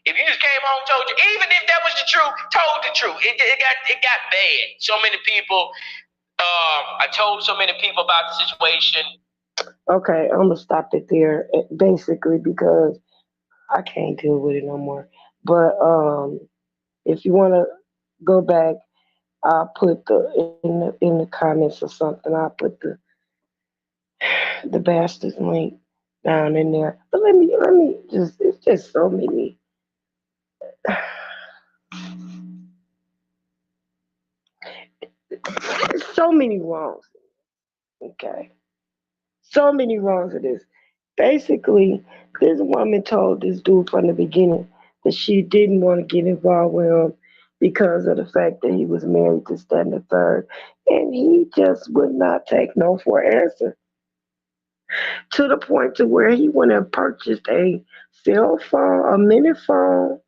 if you just came home, told you, even if that was the truth, told the truth. It got bad. So many people. I told so many people about the situation. Okay, I'm gonna stop it there, basically because I can't deal with it no more. But if you wanna go back, I'll put in the comments or something. I'll put the bastards link down in there. But let me just it's just so many wrongs. Okay, so many wrongs of this. Basically, this woman told this dude from the beginning that she didn't want to get involved with him because of the fact that he was married to stand the third, and he just would not take no for an answer. To the point to where he went and purchased a cell phone, a mini phone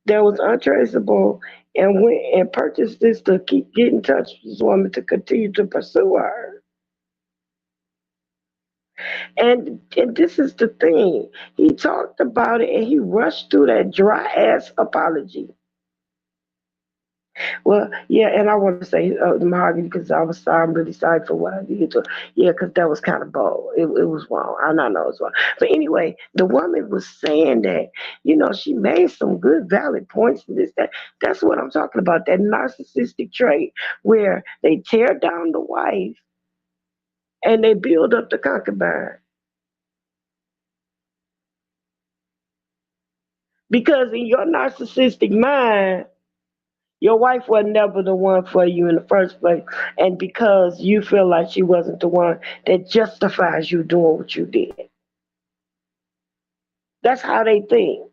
that was untraceable, and went and purchased this to keep get in touch with this woman to continue to pursue her. And this is the thing. He talked about it and he rushed through that dry ass apology. Well, yeah, and I want to say Mahogany because I'm really sorry for what I did to her. Yeah, because that was kind of bold. It was wrong. I know it was wrong. But anyway, the woman was saying that, she made some good, valid points to this. That's what I'm talking about. That narcissistic trait where they tear down the wife and they build up the concubine. Because in your narcissistic mind, your wife was never the one for you in the first place. And because you feel like she wasn't the one, that justifies you doing what you did. That's how they think.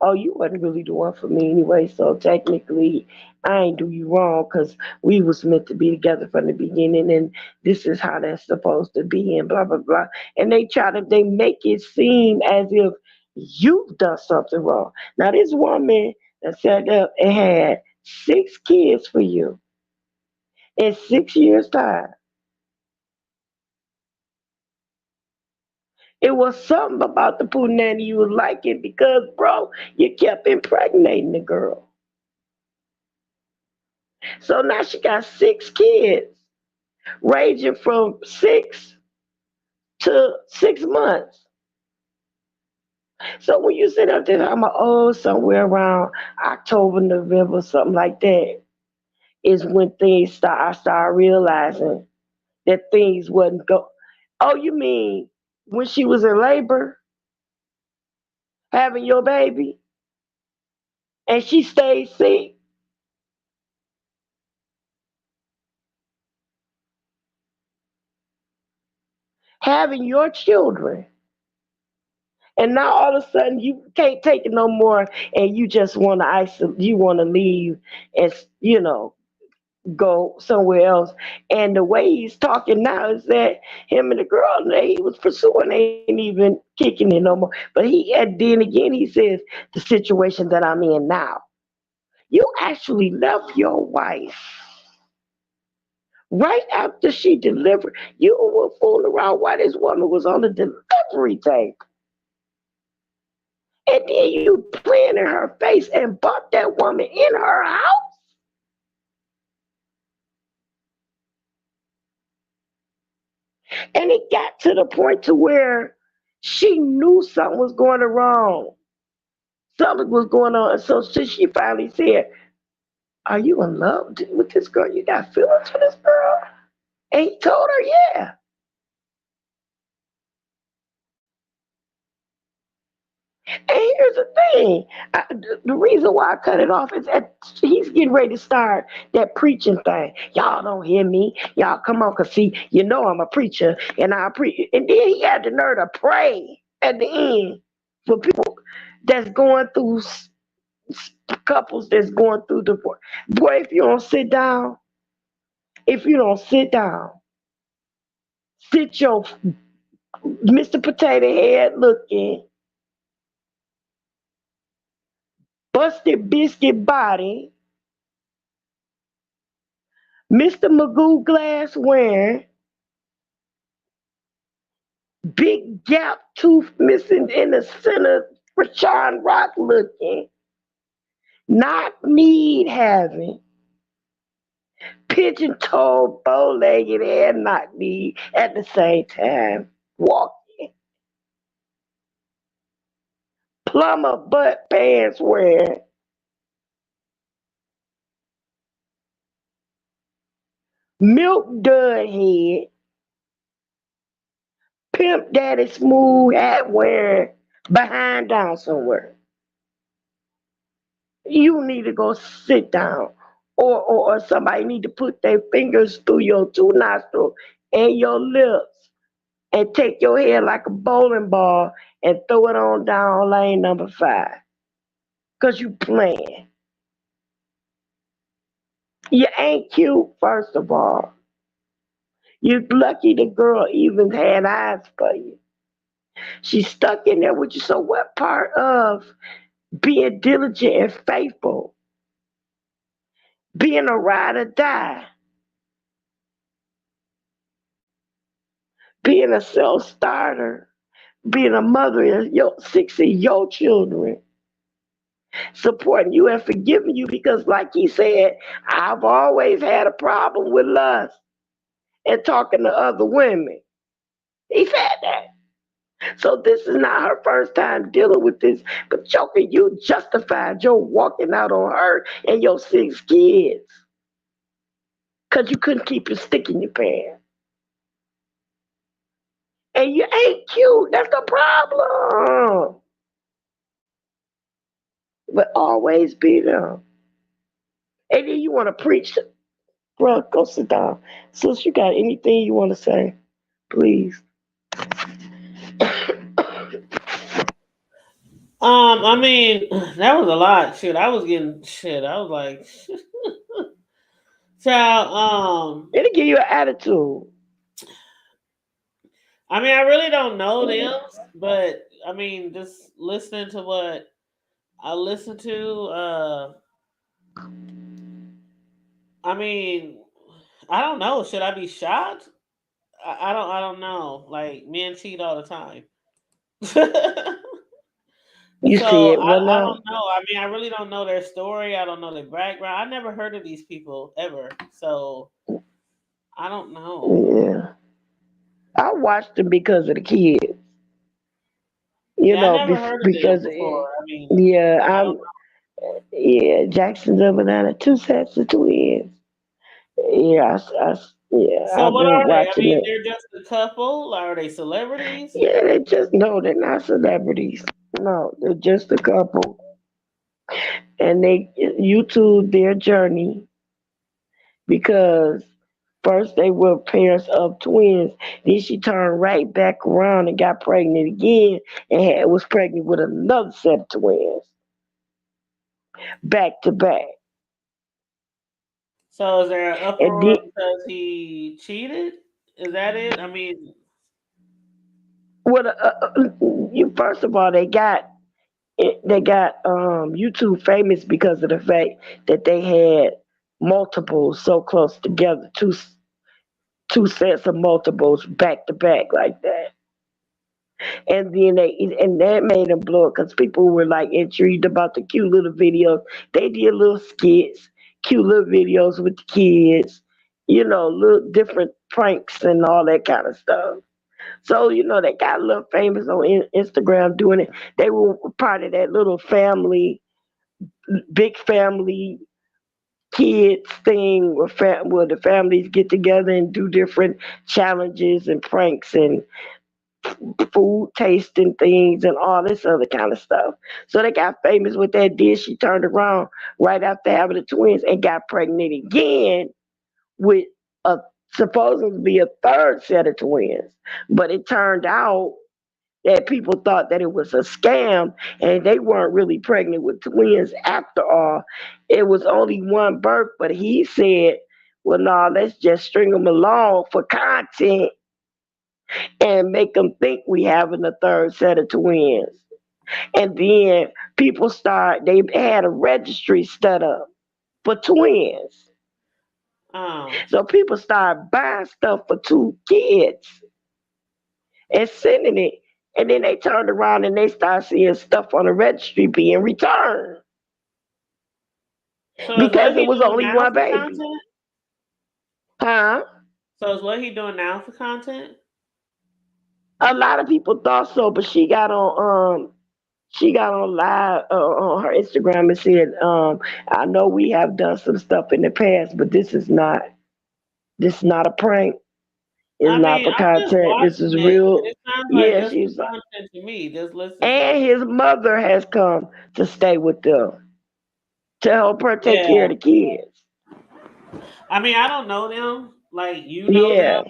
Oh, you wasn't really the one for me anyway, so technically I ain't do you wrong because we was meant to be together from the beginning and this is how that's supposed to be and blah blah blah. And they make it seem as if you've done something wrong. Now this woman that sat up and had 6 kids for you in 6 years' time. It was something about the poo nanny you was liking because, bro, you kept impregnating the girl. So now she got 6 kids, ranging from 6 to 6 months. So when you sit up there, I'm somewhere around October, November, something like that, is when I start realizing that things wasn't go. Oh, you mean when she was in labor, having your baby, and she stayed sick, having your children, and now all of a sudden you can't take it no more, and you just want to isolate, you want to leave, and go somewhere else. And the way he's talking now is that him and the girl that he was pursuing ain't even kicking it no more. But then again he says the situation that I'm in now. You actually left your wife right after she delivered. You were fooling around while this woman was on the delivery tape. And then you playing in her face and bought that woman in her house. And it got to the point to where she knew something was going wrong. Something was going on. So she finally said, are you in love with this girl? You got feelings for this girl? And he told her, yeah. And here's the thing. The reason why I cut it off is that he's getting ready to start that preaching thing. Y'all don't hear me. Y'all come on, cause see, you know I'm a preacher, and I preach. And then he had the nerve to pray at the end for people that's going through couples that's going through divorce. Boy, if you don't sit down, sit your Mr. Potato Head looking, busted biscuit body, Mr. Magoo glass wearing, big gap tooth missing in the center, Rashawn Rock looking, knock need having, pigeon toed, bow legged, and knock knee at the same time, walking, plumber butt pants wearing, milk dud head, pimp daddy smooth hat wearing, behind down somewhere. You need to go sit down. Or somebody need to put their fingers through your two nostrils and your lips and take your head like a bowling ball and throw it on down lane number 5. Cause you playing. You ain't cute, first of all. You lucky the girl even had eyes for you. She's stuck in there with you. So what part of being diligent and faithful, being a ride or die, being a self-starter, being a mother of 6 of your children, supporting you and forgiving you because, like he said, I've always had a problem with lust and talking to other women. He said that. So this is not her first time dealing with this. But Joker, you justified your walking out on her and your 6 kids because you couldn't keep your stick in your pants. And you ain't cute. That's the problem. But always be there. And then you want to preach. Bro, go sit down. Sis, you got anything you want to say? Please. I mean, that was a lot. Shit, I was getting shit. I was like, child. It'll give you an attitude. I mean, I really don't know them, but I mean, just listening to what I listened to. I mean, I don't know. Should I be shocked? I don't know. Like men cheat all the time. So You see it. Well, I now, don't know. I mean, I really don't know their story. I don't know their background. I never heard of these people ever. So I don't know. yeah. I watched them because of the kids. You Yeah, I know, never heard of them because, before. I mean, yeah, I don't. yeah, Jackson's up and down 2 sets of twins. Yeah, yeah, So I've what been are they? I watching mean, it. they're just a couple. Are they celebrities? Yeah, they just, no, they're not celebrities. No, they're just a couple. And they YouTube their journey because first they were parents of twins. Then she turned right back around and got pregnant again and was pregnant with another set of twins back to back. So is there an And uproar then, because he cheated? Is that it? I mean, what? You first of all, they got YouTube famous because of the fact that they had multiples so close together, two sets of multiples back to back like that. And that made them blow up because people were like intrigued about the cute little videos. They did little skits, cute little videos with the kids, little different pranks and all that kind of stuff. So they got a little famous on Instagram doing it. They were part of that little family, big family kids thing where the families get together and do different challenges and pranks and food tasting things and all this other kind of stuff. So they got famous with that. Then she turned around right after having the twins and got pregnant again with a supposed to be a third set of twins. But it turned out that people thought that it was a scam and they weren't really pregnant with twins after all. It was only one birth, but he said, well, no, let's just string them along for content and make them think we having a third set of twins. And then they had a registry set up for twins. Oh, So people started buying stuff for two kids and sending it. And then they turned around and they started seeing stuff on the registry being returned so is what because it he was doing only now one for baby. content? Huh? So is what he doing now for content? A lot of people thought so, but she got on live on her Instagram and said, I know we have done some stuff in the past, but this is not a prank. It's I not mean, for I'm just content. This watching is it, and real. it sounds like Yeah, just she's for content to me. Just listen to and it. his mother has come to stay with them to help her take care of Yeah. the kids. I mean, I don't know them like you know them, Yeah.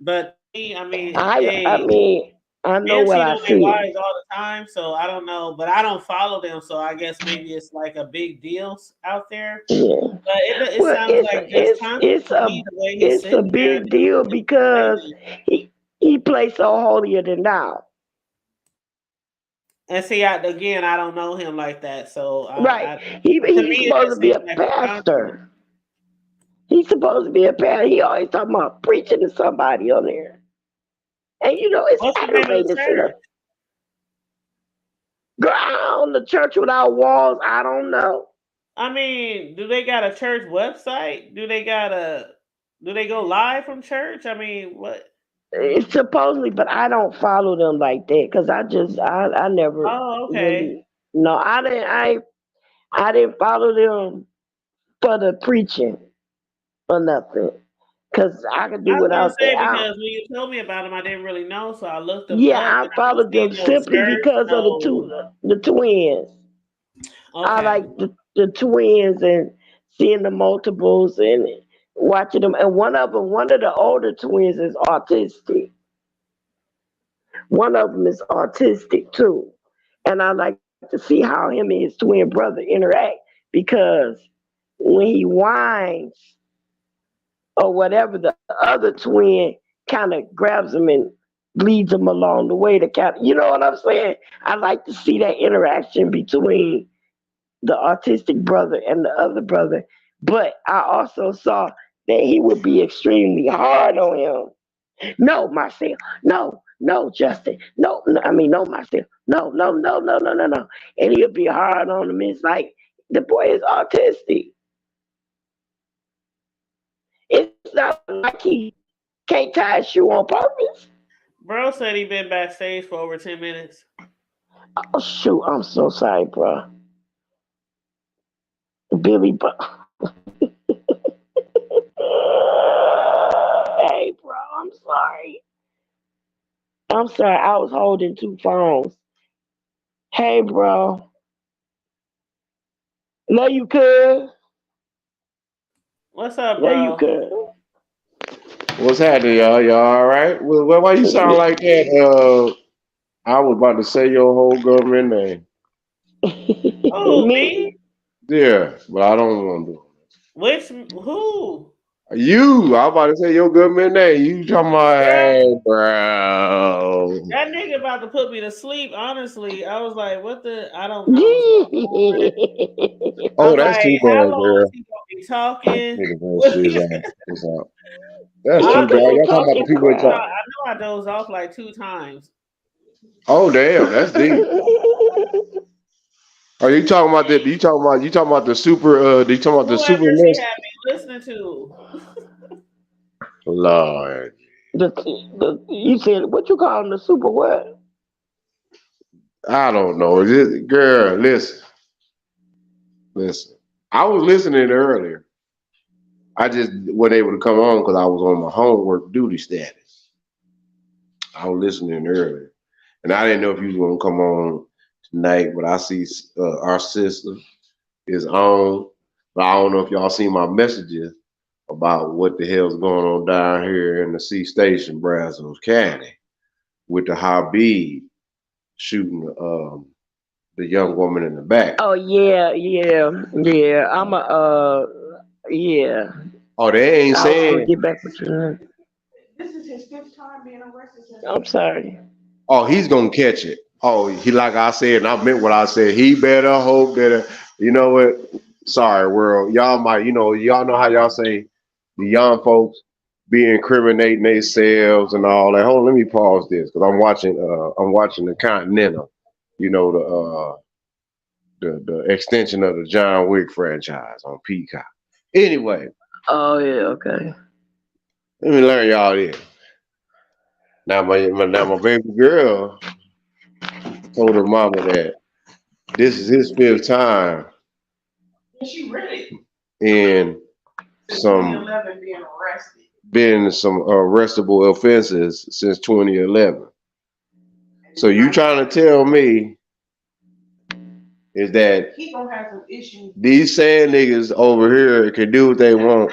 but to me, I mean, I hey, mean, I know men what cheat I on their see. wives all the time, so I don't know, but I don't follow them, so I guess maybe it's like a big deal out there. Yeah. But it Well, sounds it's like just it's content it's to a me the way he's it's a sitting there and big deal because explaining. he plays so holier than thou. And see, again, I don't know him like that, so Right. I to He's me it supposed to just be seems a like for content. pastor. He's supposed to be a pastor. He always talking about preaching to somebody on there. And it's What's the name of the aggravating to see church? the ground, the church without walls. I don't know. I mean, do they got a church website? Do they go live from church? I mean, what? It's supposedly, but I don't follow them like that because I never Oh, okay. really no I didn't follow them for the preaching or nothing because I could do I was gonna without say that. because when you told me about them, I didn't really know, so I looked them Yeah, up, I and I don't followed see them no simply church, because of the no. the twins. I Okay, like the twins and seeing the multiples and watching them. And one of the older twins is autistic. One of them is autistic too. And I like to see how him and his twin brother interact because when he whines or whatever, the other twin kind of grabs him and leads him along the way to you know what I'm saying? I like to see that interaction between the autistic brother and the other brother. But I also saw that he would be extremely hard on him. No, Marcel. No, no, Justin. No, no I mean, no, Marcel. No, no, no, no, no, no, no. And he'll be hard on him. It's like the boy is autistic. It's not like he can't tie a shoe on purpose. bro said he been backstage for over 10 minutes. Oh, shoot. I'm so sorry, bro. Billy, bro. Hey, bro. I'm sorry. I'm sorry. I was holding two phones. Hey, bro. No, you could. What's up, No, you bro? could. What's happening, y'all? Y'all all right? Well, why you sound like that? I was about to say your whole government name. Oh, Me? me? Yeah, but I don't want to do Which who? it. You, I was about to say your government name. You talking about, Bruh, hey, bro. that nigga about to put me to sleep. Honestly, I was like, what the? I don't know what's going on. Oh, I'm that's like, too how bad, long girl. is he gonna be talking? Nigga, bro, shit out. It's out. That's You too I bad. could dozed Y'all have off talking about the took a like people two that times. talk. crap. I know I dozed off like 2 times. Oh, damn, that's deep. Are you talking about that? You talking about the super? You talking about the Whoever super she nest? had me listening to. Lord, You said what you call them, the super what? I don't know. Girl, listen. I was listening earlier. I just wasn't able to come on because I was on my homework duty status. I was listening earlier, and I didn't know if you was gonna come on tonight. But I see our sister is on. But I don't know if y'all seen my messages about what the hell's going on down here in the C Station, Brazos County, with the Habib shooting the young woman in the back. Oh yeah, yeah, yeah. Yeah. Oh, they ain't I was gonna saying. get back with you. I'm sorry. Oh, he's gonna catch it. Oh, he like I said, and I meant what I said. He better hope that. You know what? Sorry, world. Y'all might. Y'all know how y'all say the young folks be incriminating themselves and all that. Hold on, let me pause this because I'm watching. I'm watching the Continental. You know the extension of the John Wick franchise on Peacock. Anyway, Oh yeah, okay. let me learn y'all this. Now my baby girl told her mama that this is his fifth time in some been in some arrestable offenses since 2011. So you trying to tell me is that these sand niggas over here can do what they want,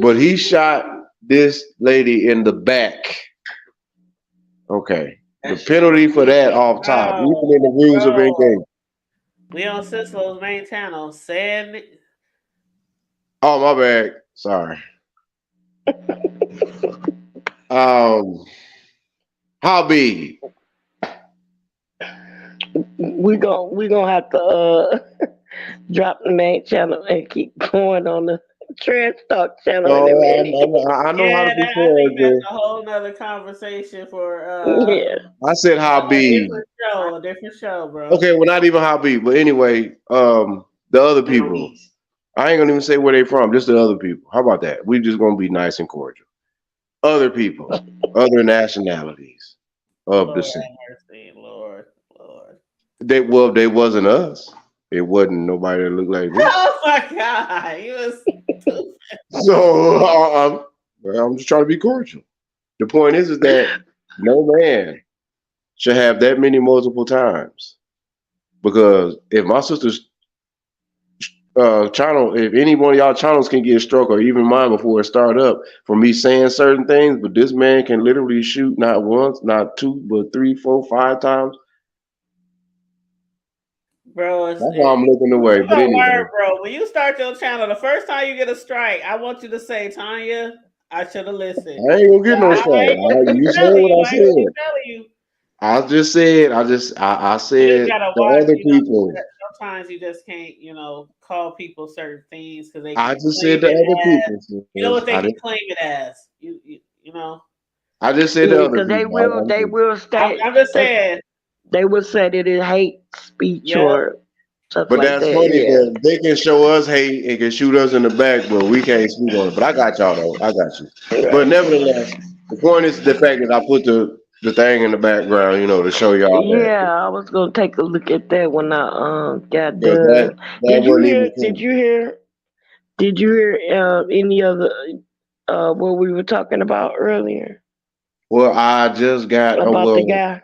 but he shot this lady in the back. Okay. The penalty for that off top, even Bro, in the rules of engagement. we on Cisco's main channel. Saying Oh my bad. Sorry. How big? We gonna have to drop the main channel and keep going on the trash talk channel in a Oh, minute. I know how to be I think that's cordial. a whole nother conversation for Yeah. I said how big. a different show, bro. Okay, well, not even how big, but anyway, the other people. I ain't gonna even say where they from. Just the other people. How about that? We just gonna be nice and cordial. Other people, other nationalities of the Lord same. have mercy, Lord. They wasn't us. It wasn't nobody that looked like me. Oh my God, he was stupid. So I'm just trying to be cordial. The point is that no man should have that many multiple times because if my sister's channel, if any one of y'all channels can get struck or even mine before it start up for me saying certain things, but this man can literally shoot not once, not two, but three, four, five times. Bro, That's why I'm looking away. you But gonna learn, anyway, bro. When you start your channel, the first time you get a strike, I want you to say, Tanya, I should have listened. I ain't gonna get no I strike. ain't gonna keep You said telling what you. I I ain't gonna keep said. telling you. I You just said gotta the watch. other people. Sometimes you just can't, call people certain things because they I can just claim said the it other as. people. You know what they I can didn't. claim it as. You know. I just said the Yeah, other because they people. will they will state I'm just that saying. they will say that it hate speech Yep. or stuff But like that's that. funny. Yeah. But they can show us hate and can shoot us in the back, but we can't speak on it. But I got y'all though. I got you. But Right. nevertheless, the point is the fact that I put the thing in the background, to show y'all that. Yeah, I was gonna take a look at that when I got Because that done. that Did you wasn't hear? even Did cool. you hear? Did you hear any other what we were talking about earlier Well, I just got about the well. guy?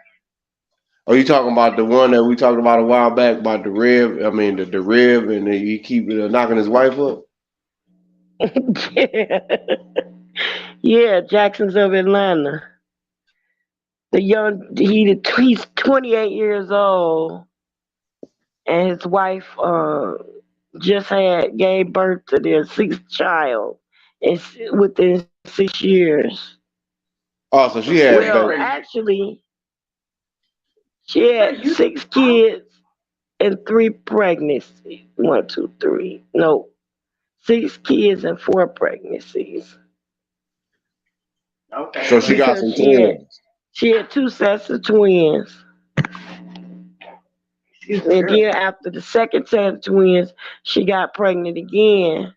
Are you talking about the one that we talked about a while back about the rib? I mean the rib, and he keep knocking his wife up. Yeah, yeah, Jackson's of Atlanta. He's 28 years old, and his wife just had gave birth to their sixth child. It's within 6 years. Oh, so she had Well, baby. actually, she had 6 kids and 3 pregnancies. One, two, three. No, 6 kids and 4 pregnancies. So she got Because some twins. she had 2 sets of twins. And then after the second set of twins, she got pregnant again.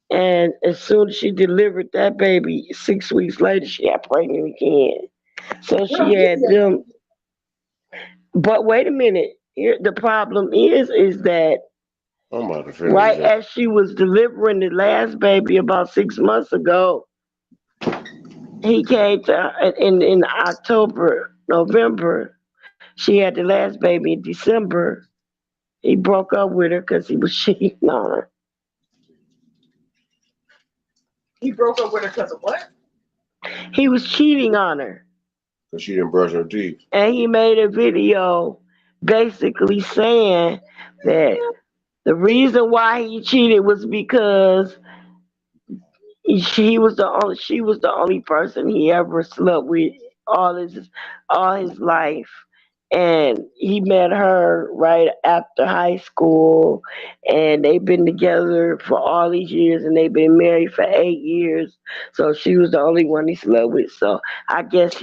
And as soon as she delivered that baby, 6 weeks later, she got pregnant again. So she had them. But wait a minute. Here, the problem is that I'm about to finish Right that. as she was delivering the last baby about 6 months ago, he came to in October, November. She had the last baby in December. He broke up with her because he was cheating on her. He broke up with her because of what? He was cheating on her. Because she didn't brush her teeth. And he made a video basically saying that the reason why he cheated was because she was the only person he ever slept with all his all his life, and he met her right after high school, and they've been together for all these years, and they've been married for 8 years. So she was the only one he slept with. So I guess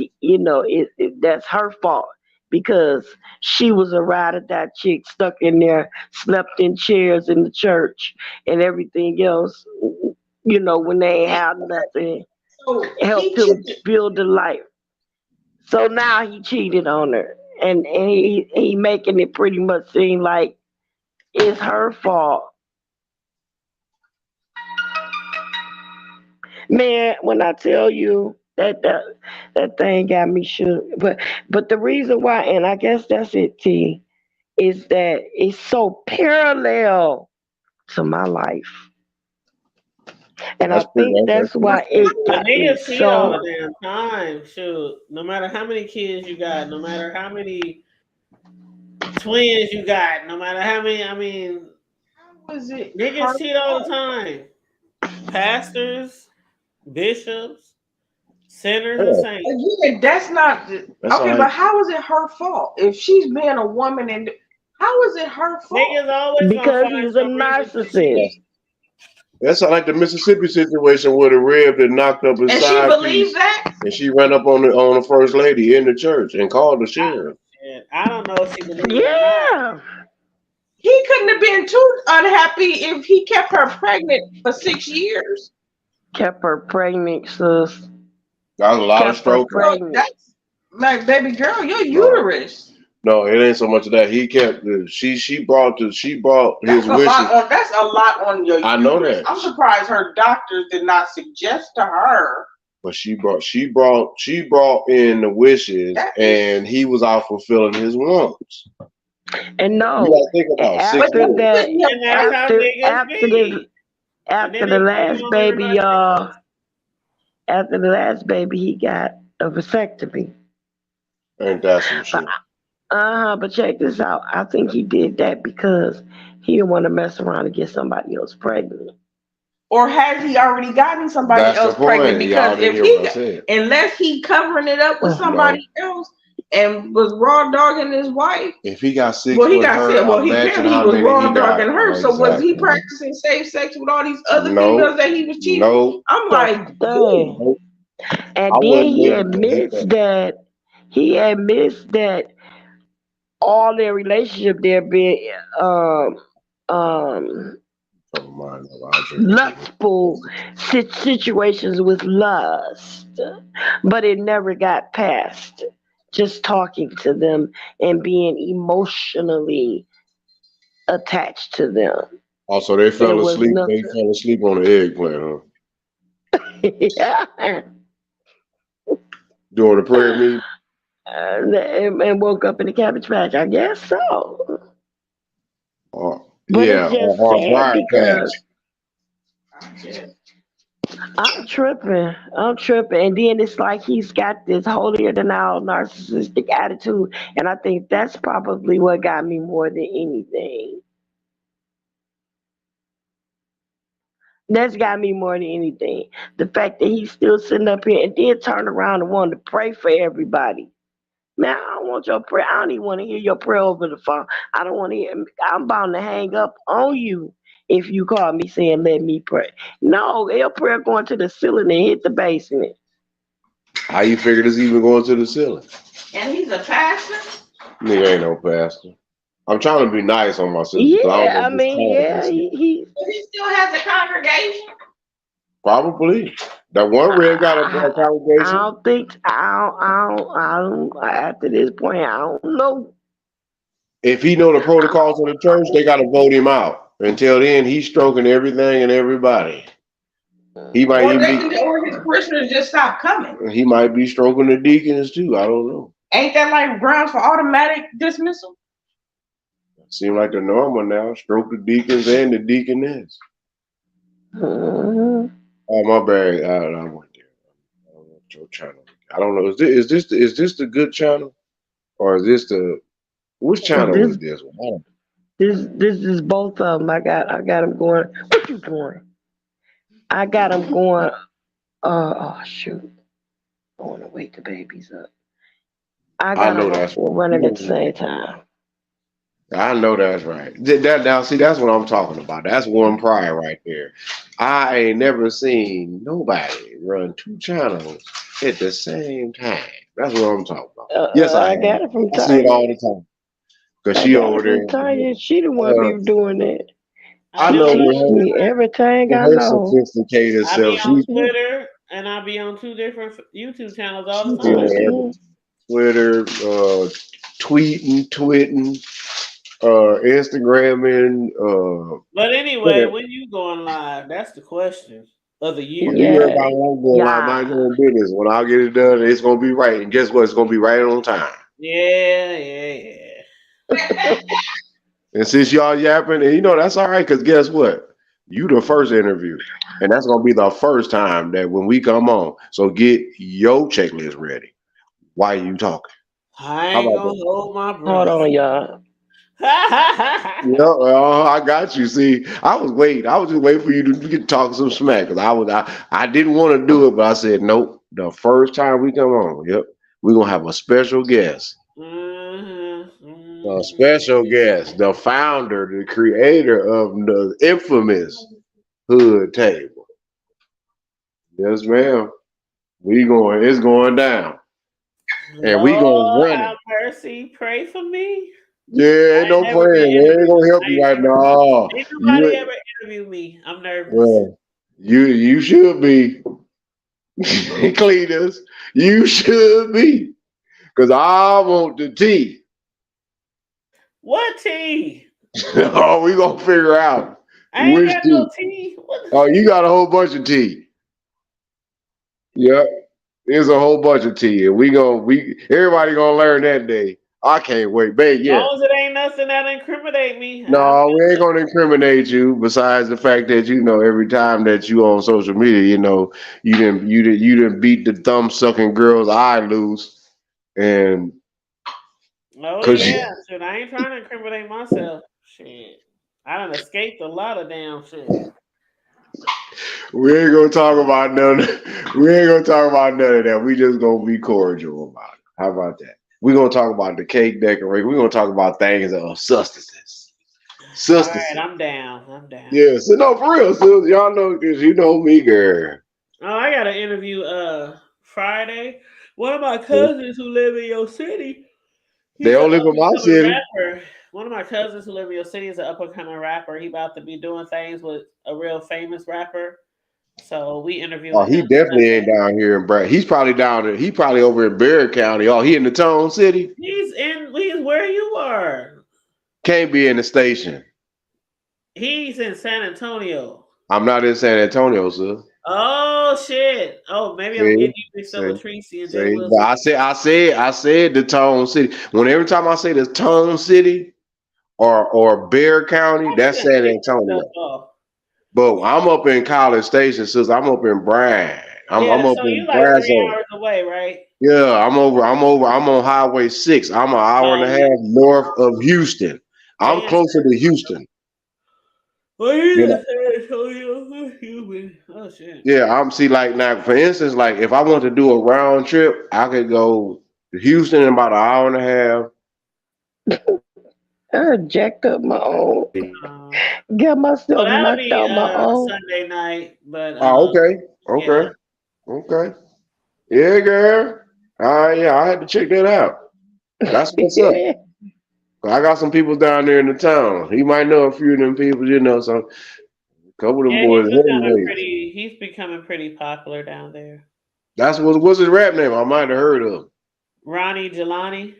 that's her fault because she was a ride or die chick stuck in there, slept in chairs in the church and everything else. When they had nothing, So he helped him cheated. build a life. So now he cheated on her, and he making it pretty much seem like it's her fault. Man, when I tell you that thing got me shook. But the reason why, and I guess that's it, T, is that it's so parallel to my life, and I That's pretty. think that's That's why it A got me nigga cheat all so. the damn time. Shoot. No matter how many kids you got, no matter how many twins you got, no matter how many, I mean, How was it her niggas cheat all the fault? time. Pastors, bishops, sinners, and yeah. saints. Again, that's not That's okay. like But how is it her fault if she's being a woman? And how is it her fault? Niggas always gonna Because find he's a some reason to narcissist. cheat. that's like the Mississippi situation where the rib that knocked up his And she side believes piece, that. and she ran up on the first lady in the church and called the sheriff. Shit, I don't know if she believed it or not. Yeah. He couldn't have been too unhappy if he kept her pregnant for 6 years. Kept her pregnant, sis. That was a lot of Kept her stroke. So pregnant. that's like, baby girl, your No, uterus. no, it ain't so much of that. He kept she brought his That's a lot wishes. on. That's a lot on your I know uterus. that, I'm surprised her doctors did not suggest to her but she brought in the wishes, that. and he was out fulfilling his wants. And You no, gotta think about But six he after months. that, couldn't have. And that's how niggas after the be. And then after the they cheat last on baby, everybody y'all, else. after the last baby, he got a vasectomy. Ain't that some But shit? but check this out. I think he did that because he didn't want to mess around and get somebody else pregnant. Or has he already gotten somebody That's the else pregnant? point. Y'all Because didn't if hear what I he, said. unless he covering it up with Uh, No, somebody else and was raw dogging his wife, if he got six well, he with got her, said, well, he imagine apparently he how was many raw he got. dogging her. So was he Exactly. practicing safe sex with all these other females No, that he was cheating with? no, I'm so like, dude, dang. no. I And then wouldn't he able to hit admits that. that all their relationship there been um Oh my, no, I'll drink it to lustful situations with lust, but it never got past just talking to them and being emotionally attached to them. Also, they It fell was asleep. They nothing. fell asleep on the eggplant, huh? Yeah. During the prayer meeting. And woke up in the cabbage patch. I guess so. But Yeah, it's just or sad Briar because Patch. I'm tripping. I'm tripping. And then it's like he's got this holier than thou narcissistic attitude. And I think that's probably what got me more than anything. That's got me more than anything. The fact that he's still sitting up here and then turn around and want to pray for everybody. Man, I don't want your prayer. I don't even want to hear your prayer over the phone. I don't want to hear. I'm bound to hang up on you if you call me saying let me pray. No, your prayer going to the ceiling and hit the basement. How you figure this even going to the ceiling? and he's a pastor. Nigga ain't no pastor. I'm trying to be nice on my sister because I don't Yeah, I want this mean, yeah, controversy. But he still has a congregation. Probably. That one red got a I congregation. don't think I don't. After this point, I don't know. If he know the protocols of the church, they got to vote him out. Until then, he's stroking everything and everybody. He might Or even or his parishioners just stop coming. be. He might be stroking the deacons too. I don't know. Ain't that like grounds for automatic dismissal? Seem like the normal now. Stroke the deacons and the deaconess. Mhm. Oh my bad. I went there. I don't know what your channel. I don't know. Is this the good channel or is this the which channel This is this one? this is both of them. I got them going. What you doing? I got them going. Oh shoot! I want to wake the babies up. I I got know them that's all running at the same time. I know that's right. That now see that's what I'm talking about. That's one pride right there. I ain't never seen nobody run two channels at the same time. That's what I'm talking about. Yes, I I have. got it from I see it Tanya. all the time. Cause I she got it over from there. Tanya. She the one Uh, be doing that. I I She do know it with all teach the her, me time. everything with I her know. sophisticated I be self, on she Twitter and I be on 2 different YouTube channels all the she's in time. there Hmm. Twitter, tweeting, Instagramming, But anyway, when you going live, that's the question of the Well, year. you worry Yeah, about what I'm going like mind yeah. your own business. When I get it done, it's gonna be right. And guess what? It's gonna be right on time. Yeah. And since y'all yapping, and that's all right, because guess what? You the first interview. And that's gonna be the first time that when we come on. So get your checklist ready. Why are you talking? I How ain't about gonna that? hold my Hold breath. on, y'all. Yeah, I got you. See, I was waiting. I was just waiting for you to get talking some smack. Cause I didn't want to do it, but I said nope. The first time we come on, yep, we're gonna have a special guest. A special guest, the founder, the creator of the infamous Hood Table. Yes, ma'am. It's going down. And we gonna Lord run it. have mercy. Pray for me. Yeah, ain't I ain't no never praying. been We ain't interviewed. gonna help you right now. Ain't nobody You ever interviewed me. I'm nervous. well, you should be. Cleaners, you should be. Cause I want the tea. What tea? Oh, we gonna figure out I ain't which got no tea. tea. What? Oh, you got a whole bunch of tea. Yep. There's a whole bunch of tea. And we everybody gonna learn that day. I can't wait. Babe, As yeah. long as it ain't nothing that incriminate me, I'm No, we ain't good. gonna incriminate you. Besides the fact that every time that you on social media, you didn't beat the thumb sucking girl's eye loose, and Oh cause yeah, shit. I ain't trying to incriminate myself. Shit. I done escaped a lot of damn shit. we ain't gonna talk about none. We ain't gonna talk about none of that. We just gonna be cordial about it. How about that? We gonna talk about the cake decoration. We gonna talk about things of substances. All right, Substances. I'm down. I'm down. Yeah. So no, for real. So y'all know because you know me, girl. Oh, I got an interview Friday. One of my cousins who live in your city, They he's an don't up live in and my coming city. rapper. One of my cousins who live in your city is an up and coming rapper. He about to be doing things with a real famous rapper. So we Oh, interviewing he him definitely ain't Sunday. down here in Brad. He's probably down there. He probably over in Barry County. Oh, he in the Tone City. He's where you are. Can't be in the station. He's in San Antonio. I'm not in San Antonio, sir. Oh shit. Oh, maybe I'm See, getting you mixed up see, with Tracy and Jay see. But Wilson. I said the Tone City. When every time I say the Tone City or Bear County, I that's shouldn't San pick this stuff Antonio. off. But I'm up in College Station, sis. I'm up in Bryan. I'm Yeah, up so you in like 3 Brazo. hours away, right? Yeah, I'm on Highway 6. I'm an hour and a Oh half yeah. north of Houston. I'm They in closer to Houston. Well, You you in know. San Antonio. Oh shit. Yeah, I'm see like now for instance, like if I want to do a round trip, I could go to Houston in about an hour and a half. I jacked up my own. Um, Got well, myself that'll knocked be out my own. Sunday night, but Oh, okay. yeah. Okay. Okay. Yeah, girl. Yeah, I had to check that out. That's what's up. I got some people down there in the town. He might know a few of them people, some couple of them Yeah, boys he's becoming heavyweights. pretty. He's becoming pretty popular down there. That's what's his rap name. I might have heard of. Ronnie Jelani.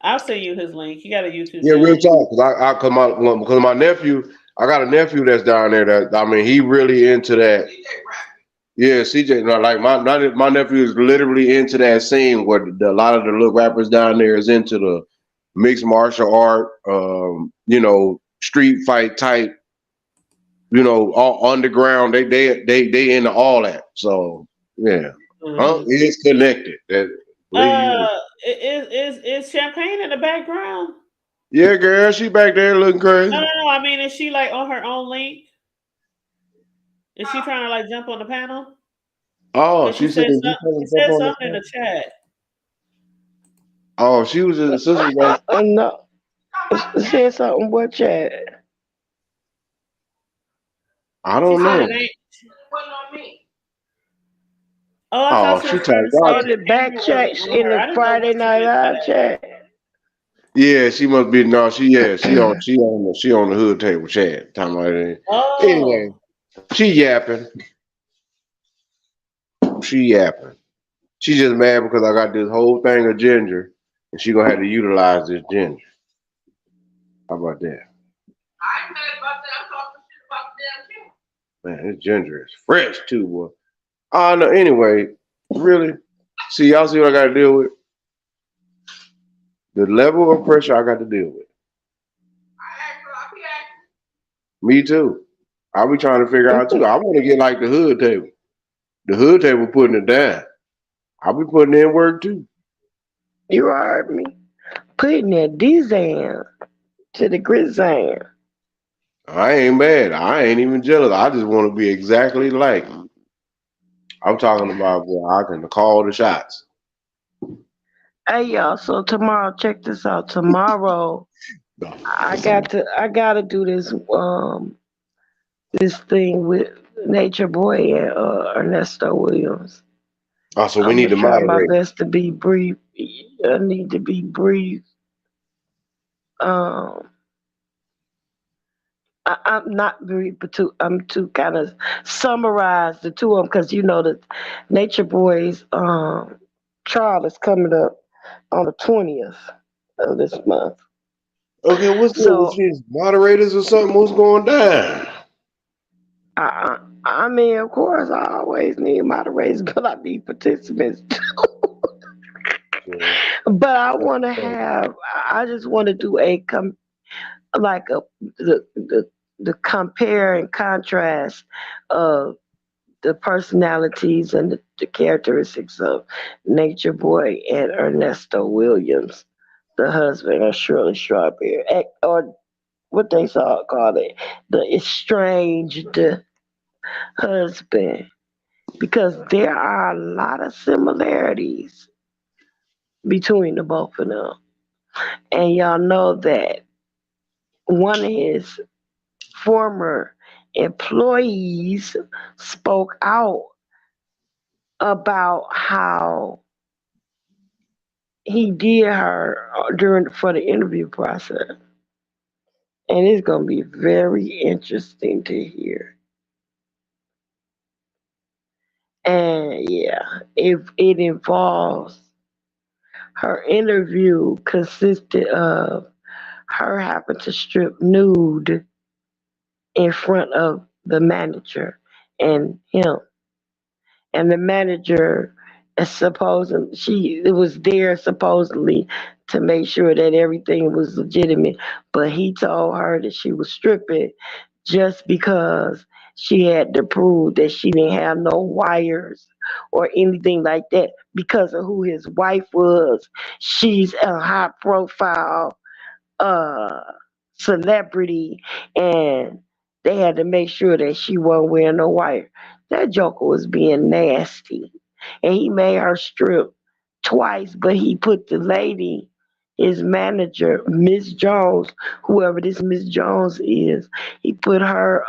I'll send you his link. He got a YouTube Yeah, real channel. talk. Cause my nephew, I got a nephew that's down there. That I mean, he really into that. Yeah, CJ, no, like my nephew is literally into that scene where a lot of the little rappers down there is into the mixed martial art, street fight type, all underground. They into all that. So yeah, Mhm. it's connected. That believe you me. Is Champagne in the background? Yeah, girl, she back there looking No, crazy. no, no. I mean, is she like on her own link? Is she trying to like jump on the panel? Oh, Cause she said you she supposed to jump said on the something in the phone. chat. Oh, she was in the sister's man. No, said something. What chat? I She don't said know. it ain't. Oh, I thought Oh, she she was trying typed to say out. Oh, the the back camera wasn't chats on in her. the I didn't know Friday what she Night meant by Live that. chat. Yeah, she must be no. She on the hood table chat. Talking about it. Anyway, Oh, she yapping. She yapping. She just mad because I got this whole thing of ginger, and she gonna have to utilize this ginger. How about that? Man, this ginger is fresh too, boy. No. Anyway, really. See, y'all see what I got to deal with? The level of pressure I got to deal with. Me too. I be trying to figure out too. I want to get like the hood table. The hood table putting it down. I be putting in work too. You heard me. Putting that D-Zan to the grizzand. I ain't mad. I ain't even jealous. I just want to be exactly like. I'm talking about where I can call the shots. Hey y'all, so tomorrow, check this out. Tomorrow, I gotta do this thing with Nature Boy and Ernesto Williams. Oh, so we I'm need gonna to try my moderate. best to be brief. I need to be brief. Um, I'm not brief, but I'm to kind of summarize the two of them because you know the Nature Boy's trial is coming up on the 20th of this month. Okay, what's good with So these moderators or something? What's going down? I mean, of course, I always need moderators, but I need participants. Yeah, But I that's want to fine. have. I just want to do like a the compare and contrast of the personalities and the characteristics of Nature Boy and Ernesto Williams, the husband of Shirley Strawberry, or what they saw called it, the estranged husband, because there are a lot of similarities between the both of them. And y'all know that one of his former employees spoke out about how he did her during for the interview process. And it's gonna be very interesting to hear. And yeah, if it involves her interview consisted of her having to strip nude in front of the manager and him. And the manager is supposing she was there supposedly to make sure that everything was legitimate, but he told her that she was stripping just because she had to prove that she didn't have no wires or anything like that because of who his wife was. She's a high profile uh celebrity, and they had to make sure that she wasn't wearing no wire. That joker was being nasty. And he made her strip twice, but he put the lady, his manager, Miss Jones, whoever this Miss Jones is, he put her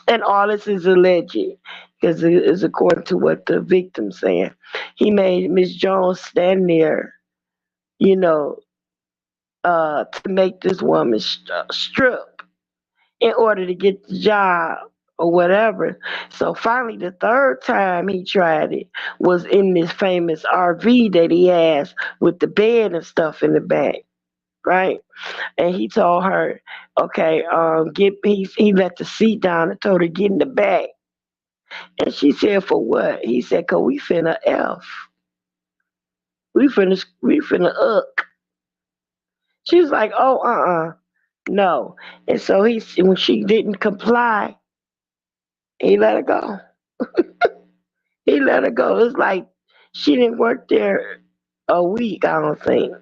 and all this is alleged because it is according to what the victim saying. He made Miss Jones stand there, you know, to make this woman strip in order to get the job. or whatever. So finally, the third time he tried it was in this famous RV that he has with the bed and stuff in the back, right? And he told her, okay, he let the seat down and told her get in the back. And she said, for what? He said, cause we finna F. We finna uck. She was like, oh, no. And so when she didn't comply, he let her go. He let her go. It's like she didn't work there a week, I don't think.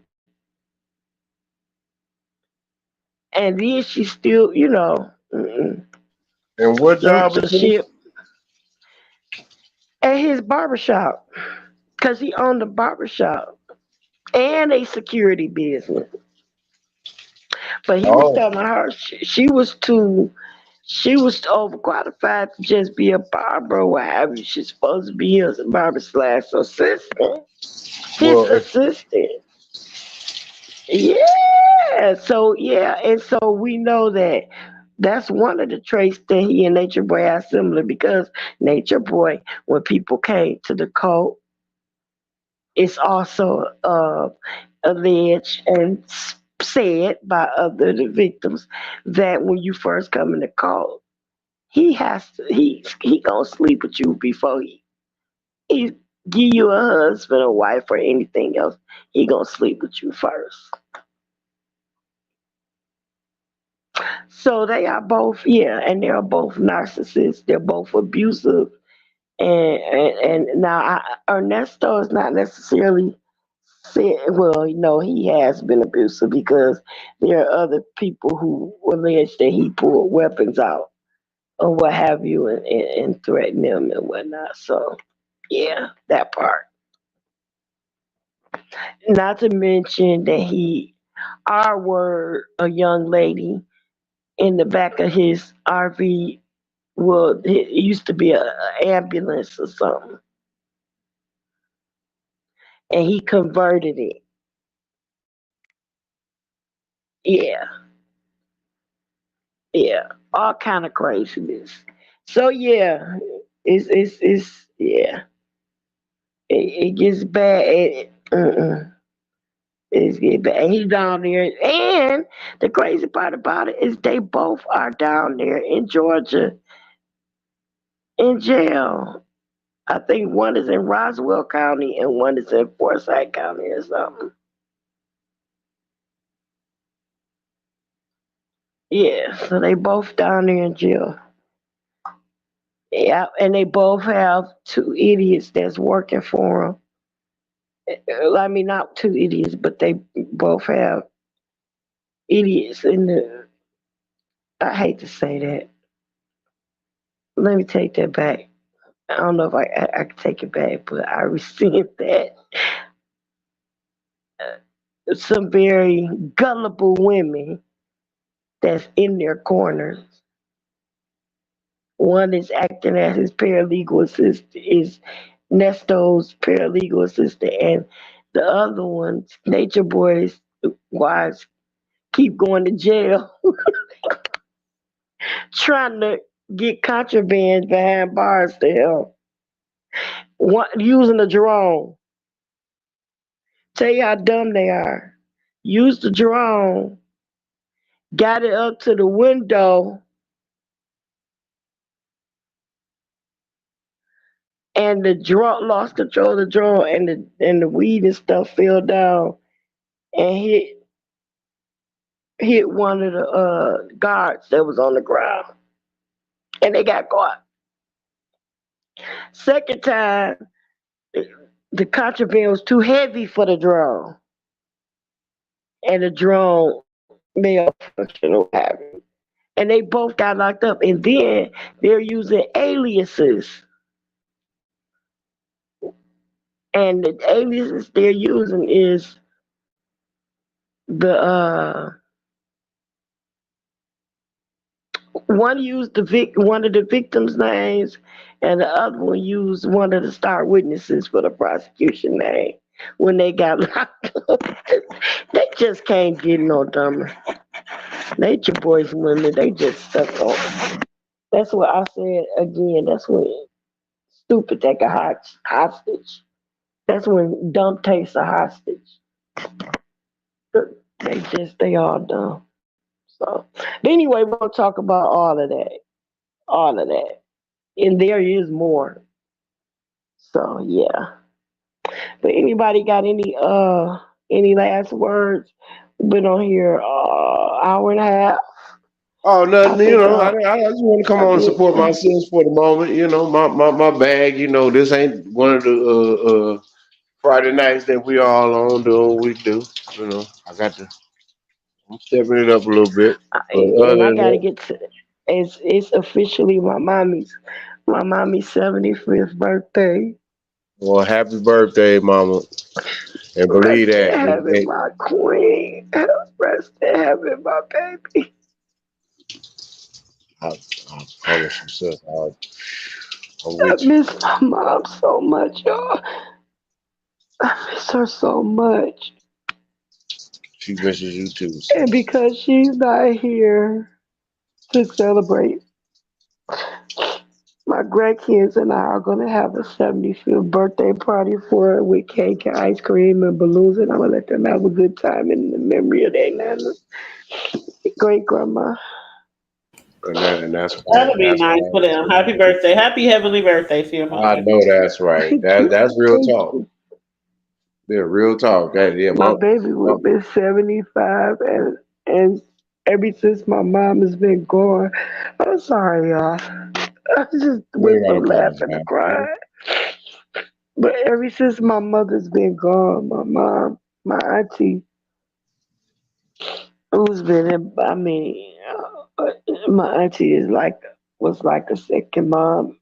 And then she still, And what so job so is this? she at his barbershop, cause he owned a barbershop and a security business. But he was Oh, telling her she was overqualified to just be a barber or what have you. She's supposed to be his barber slash assistant. His well, assistant. Yeah. So yeah, and so we know that that's one of the traits that he and Nature Boy are similar because Nature Boy, when people came to the cult, it's also alleged and said by other the victims that when you first come in the cult, he gonna sleep with you before he give you a husband or wife or anything else. He gonna sleep with you first. So they are both, yeah, and they're both narcissists. They're both abusive, and now Ernesto is not necessarily said. Well, he has been abusive because there are other people who allege that he pulled weapons out or what have you, and threatened them and whatnot. So, yeah, that part. Not to mention that he R word a young lady in the back of his RV. Well, it used to be a ambulance or something, and he converted it. Yeah, yeah, all kind of craziness. So yeah, it's yeah, it gets bad. It's get bad. And he down there, and the crazy part about it is they both are down there in Georgia in jail. I think one is in Roswell County and one is in Forsyth County or something. Yeah, so they both down there in jail. Yeah, and they both have two idiots that's working for them. I mean, not two idiots, but they both have idiots in the. I hate to say that. Let me take that back. I don't know if I can take it back, but I received that some very gullible women that's in their corners. One is acting as his paralegal assistant, is Nesto's paralegal assistant, and the other one, Nature Boy's wives, keep going to jail trying to get contraband behind bars to help. Using the drone. Tell you how dumb they are. Use the drone, got it up to the window, and the drone lost control of the drone, and the weed and stuff fell down and hit one of the guards that was on the ground, and they got caught. Second time, the contraband was too heavy for the drone, and the drone malfunctioned or what have you. And they both got locked up. And then they're using aliases, and the aliases they're using is the one used one of the victims' names, and the other one used one of the star witnesses for the prosecution name when they got locked up. They just can't get no dumber. Nature Boys women, they just stuck on. That's what I said again. That's when stupid take a hostage. That's when dumb takes a hostage. They all dumb. So, but anyway, we'll talk about all of that, and there is more. So yeah. But anybody got any last words? Been on here hour and a half. Oh, I nothing. You think know, I just want to come I on and did. support my sis for the moment. You know, my bag. You know, this ain't one of the Friday nights that we all on doing what we do. You know, I'm stepping it up a little bit. But And other I than gotta that, get to. It's officially my mommy's 75th birthday. well, happy birthday, mama. And believe Rest in that. heaven, my queen. Rest in heaven, my baby. I promise you, sis. I'm I with you. miss my mom so much, y'all. I miss her so much. She misses you too, And sis. because she's not here to celebrate, my grandkids and I are gonna have a 75th birthday party for her with cake and ice cream and balloons, and I'm gonna let them have a good time in the memory of their nana, great grandma. And That'll be that's nice why for them. Happy birthday. Happy heavenly birthday to your I mother. know that's right. Thank you, That's real thank talk. you. Yeah, real talk. That yeah, My baby my will be 75, and ever since my mom has been gone, I'm sorry, y'all. I just you went ain't gotta from laughing to apologize, baby. crying. But ever since my mother's been gone, my mom, my auntie, who's been in, my auntie was like a second mom.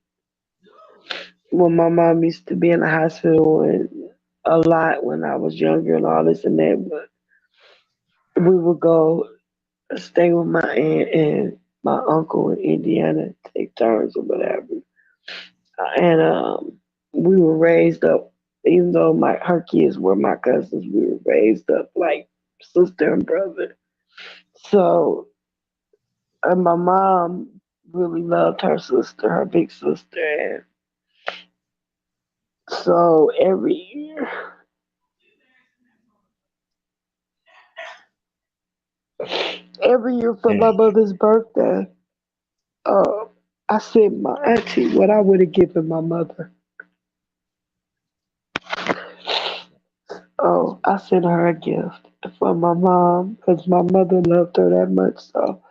When my mom used to be in the hospital and a lot when I was younger and all this and that, but we would go stay with my aunt and my uncle in Indiana, take turns or whatever. And we were raised up, even though my her kids were my cousins, we were raised up like sister and brother. So, and my mom really loved her sister, her big sister, and so every year for my mother's birthday, uh, I sent my auntie what I would have given my mother. Oh, I sent her a gift for my mom because my mother loved her that much. So,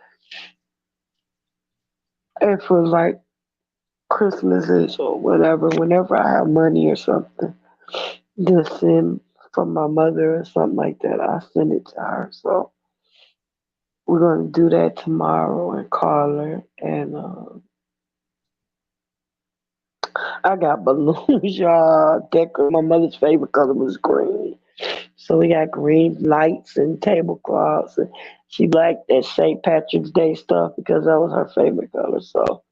and for like Christmases or whatever, whenever I have money or something, just send from my mother or something like that, I send it to her. So we're gonna do that tomorrow and call her. And I got balloons, y'all. My mother's favorite color was green. So we got green lights and tablecloths. And she liked that St. Patrick's Day stuff because that was her favorite color. So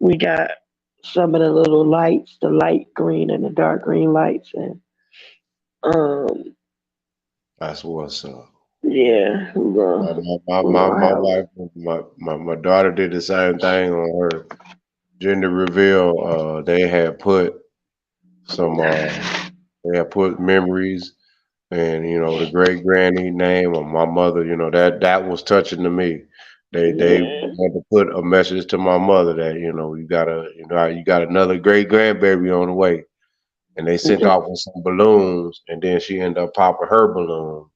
we got some of the little lights, the light green and the dark green lights. And um, That's what's up. yeah, we're gonna My have wife, my daughter did the same thing on her gender reveal. They had put some they had put memories and you know the great granny name of my mother. You know that was touching to me. They yeah. had to put a message to my mother that you got another great grandbaby on the way, and they sent off with some balloons, and then she ended up popping her balloon,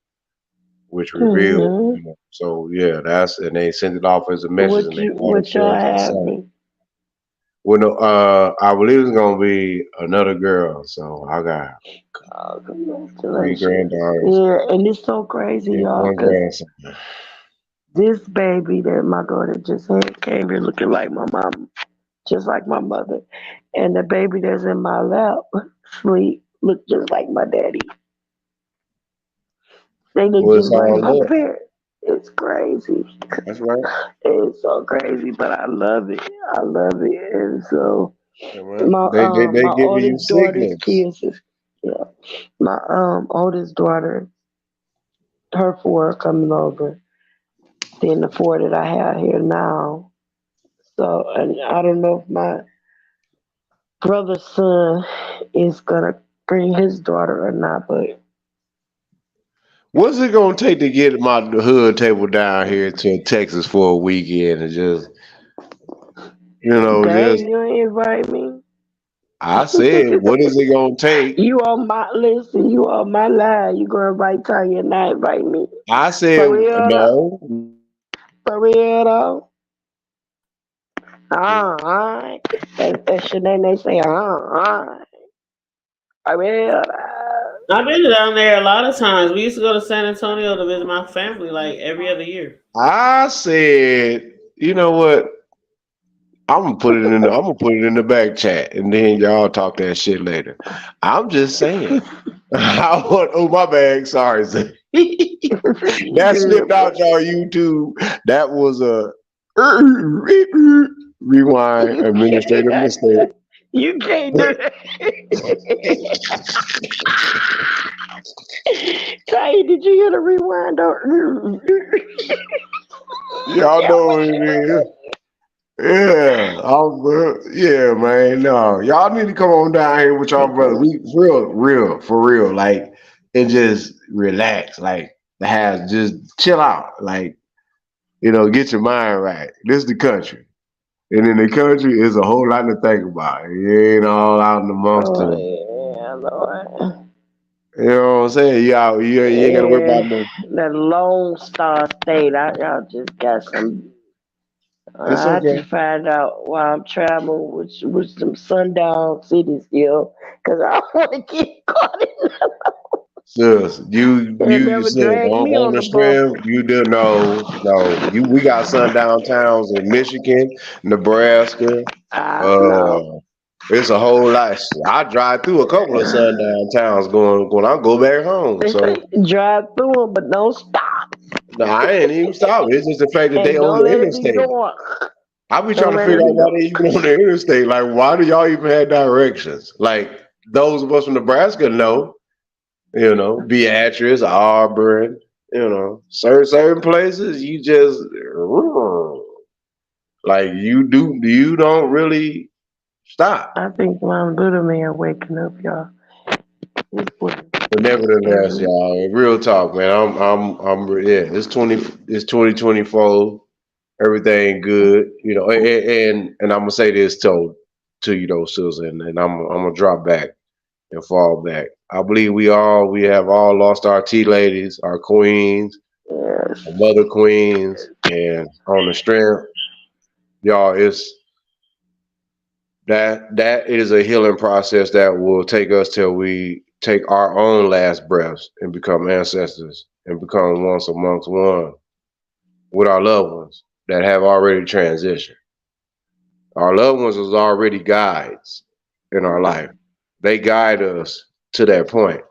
which revealed. Mhm. You know, so yeah, that's and they sent it off as a message, and they bought it What for y'all us to say. having? Well, no, I believe it's gonna be another girl, so I got Oh, three congratulations. granddaughters Yeah, and it's so crazy, and y'all, one because grandson. this baby that my daughter just had came here looking like my mom, just like my mother. And the baby that's in my lap, sleep, look just like my daddy. They look Well, it's just like all my love. parents. It's crazy. That's right. It's so crazy, but I love it. I love it. And so Yeah, man. They my giving you oldest daughter's signals. kids is yeah. My oldest daughter, her four are coming over. Then the four that I have here now, So, and I don't know if my brother's son is gonna bring his daughter or not, but What's it gonna take to get my hood table down here to Texas for a weekend and just dang, just you ain't invite me. I said, what is it gonna take? You on my listen, you on my line. You gonna invite Tanya and not invite me. I said For real though? no. For real though? Alright. That Shanae they say, alright. For real though. I've been down there a lot of times. We used to go to San Antonio to visit my family like every other year. I said, you know what? I'm gonna put it in the back chat and then y'all talk that shit later. I'm just saying. I want oh my bag, sorry. Zay. You That good, slipped bro. out y'all YouTube. That was a rewind administrative mistake. You can't do that. Tay, did you hear the rewind? Y'all know what it is. Yeah, yeah, man. No, y'all need to come on down here with y'all brother. We real, for real, like and just relax, like the house, just chill out, like get your mind right. This is the country, and in the country is a whole lot to think about. You ain't all out in the Oh monster. yeah, Lord. You know what I'm saying? You ain't got to worry about Yeah, no. that Lone Star State. Y'all just got some. It's I okay. just find out while I'm traveling with some sundown cities still, cause I don't want to get caught in. Sis, They'll never sis, drag me on on the the bus. strip, you do no. We got sundown towns in Michigan, Nebraska. No. Uh, it's a whole lot. I drive through a couple of sundown towns going when I go back home. They say So drive through them, but don't stop. no, I ain't even stopping. It's just the fact that they And on don't the let it be interstate. going. I be trying Don't to let it figure be out why going. they even on the interstate. Like, why do y'all even have directions? Like those of us from Nebraska know. Beatrice, Auburn, certain places you just like you don't really stop. I think my little man waking up, y'all. This boy But nevertheless, every y'all, real talk, man. Yeah. It's 2024. Everything good, and I'm gonna say this to Susan, and I'm gonna drop back and fall back. I believe we have all lost our tea ladies, our queens, yes. our mother queens, and on the strength, y'all, it's that is a healing process that will take us till we take our own last breaths and become ancestors and become once amongst one with our loved ones that have already transitioned. Our loved ones is already guides in our life. They guide us to that point.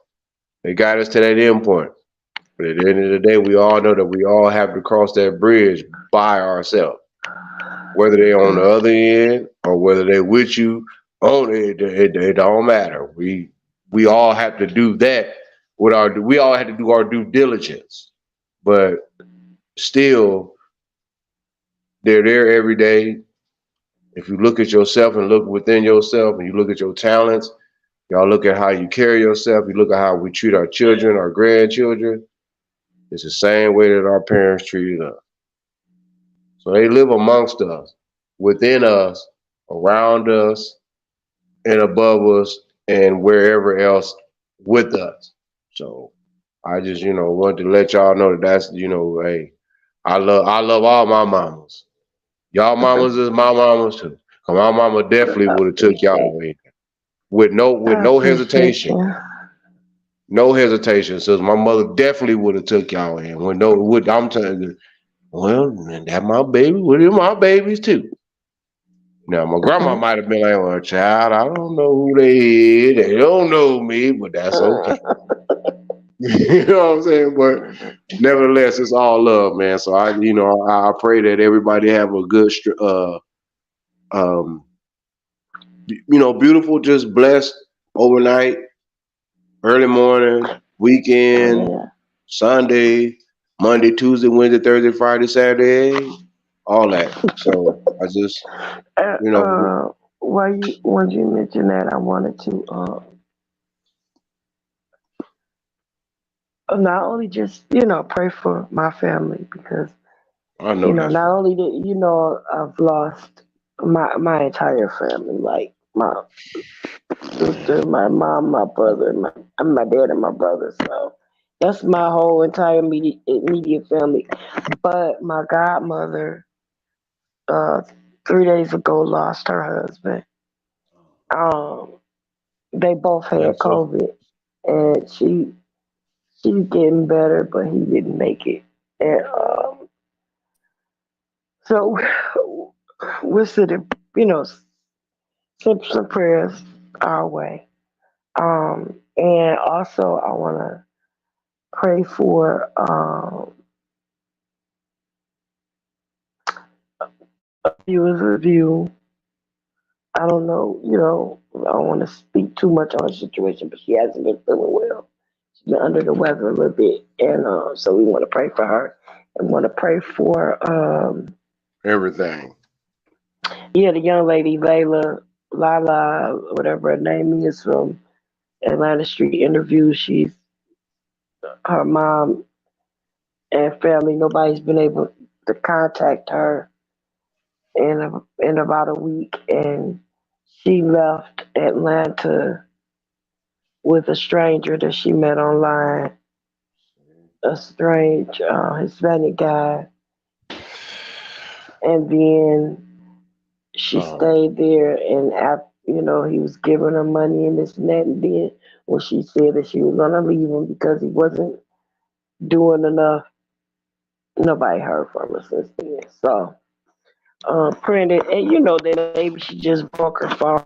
They guide us to that end point. But at the end of the day, we all know that we all have to cross that bridge by ourselves. Whether they're on the other end or whether they're with you on it don't matter. We all have to do that we all have to do our due diligence. But still, they're there every day. If you look at yourself and look within yourself and you look at your talents, y'all look at how you carry yourself, you look at how we treat our children, our grandchildren, it's the same way that our parents treated us. So they live amongst us, within us, around us, and above us, and wherever else with us. So I just, wanted to let y'all know that hey, I love all my mamas. Y'all mamas is my mamas too. 'Cause my mama definitely I would have took appreciate y'all in with no with I no appreciate hesitation. you. No hesitation. Says my mother definitely would have took y'all in. With no would I'm telling you, well, that my baby, well, they're my babies too. Now my grandma might have been like, well, child, I don't know who they is. They don't know me, but that's okay. You know what I'm saying? But nevertheless, it's all love, man. So I pray that everybody have a good, um, beautiful, just blessed overnight, early morning, weekend, Yeah. Sunday, Monday, Tuesday, Wednesday, Thursday, Friday, Saturday. all that. So I just, Uh, you know, uh, when you mentioned that, I wanted to not only just pray for my family because I know that's not right. only that I've lost my entire family, like my sister, my mom, my brother, my dad, and my brother. So that's my whole entire immediate family. But my godmother, uh, 3 days ago, lost her husband. Um, they both had That's so. COVID, and she's getting better, but he didn't make it. And so we're sitting, some prayers our way. And also I want to pray for viewers review. I don't know, I don't want to speak too much on her situation, but she hasn't been feeling well. She's been under the weather a little bit, and so we want to pray for her and want to pray for Everything. yeah, the young lady Layla, Lala, whatever her name is, from Atlanta Street Interview. She's her mom and family. Nobody's been able to contact her in about a week, and she left Atlanta with a stranger that she met online, a strange Hispanic guy, and then she Um, stayed there, and he was giving her money and this and that, and then when she said that she was gonna leave him because he wasn't doing enough, nobody heard from her since then. So, praying that, and that maybe she just broke her phone.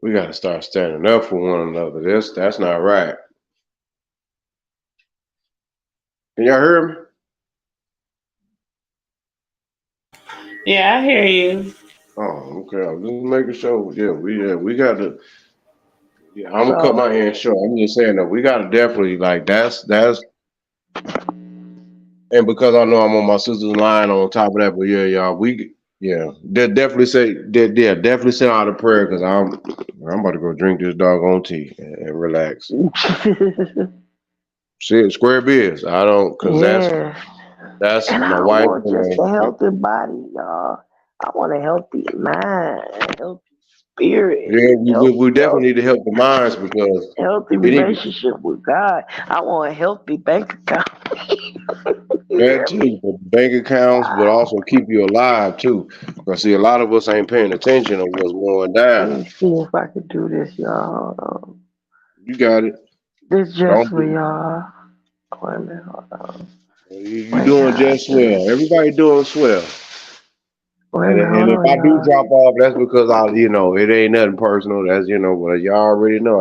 we got to start standing up for one another. That's not right. Can y'all hear me? Yeah, I hear you. Oh, okay. I'm just making sure. Yeah, we got to. Yeah, I'm gonna cut So, my hand short. I'm just saying that we got to definitely like that's and because I know I'm on my sister's line on top of that. But yeah, y'all, definitely definitely send out a prayer because I'm about to go drink this doggone tea and relax. See, square biz. I don't because yeah. that's And I my don't wife. want just a healthy body, y'all. I want a healthy mind, healthy spirit, Yeah, we health, definitely need to help the minds because healthy it need relationship with God. I want a healthy bank account. You that hear too, me? for bank accounts, but also keep you alive too. Because see, a lot of us ain't paying attention to what's going Let down. me see if I can do this, y'all. Hold on. You got it. This just Don't for be. y'all. Wait a minute, hold on. You Wait, doing how I just do swell. this? Everybody doing swell. Wait a And minute, hold and if on, I do y'all. drop off, that's because it ain't nothing personal. That's but y'all already know.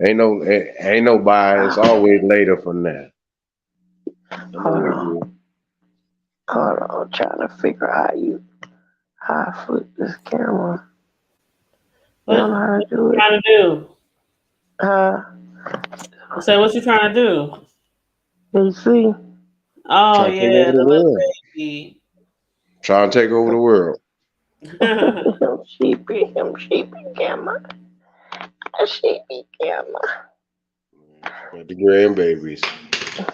Ain't no bias. Always later from that. I know Hold we on, good. hold on. I'm trying to figure out how I flip this camera. You don't know What how to you do it? trying to do? Huh? I said, what you trying to do? You see? Oh Trying to take yeah, over the the little world. baby. Trying to take over the world. I'm sheepy camera. A sheepy camera. Got the grandbabies.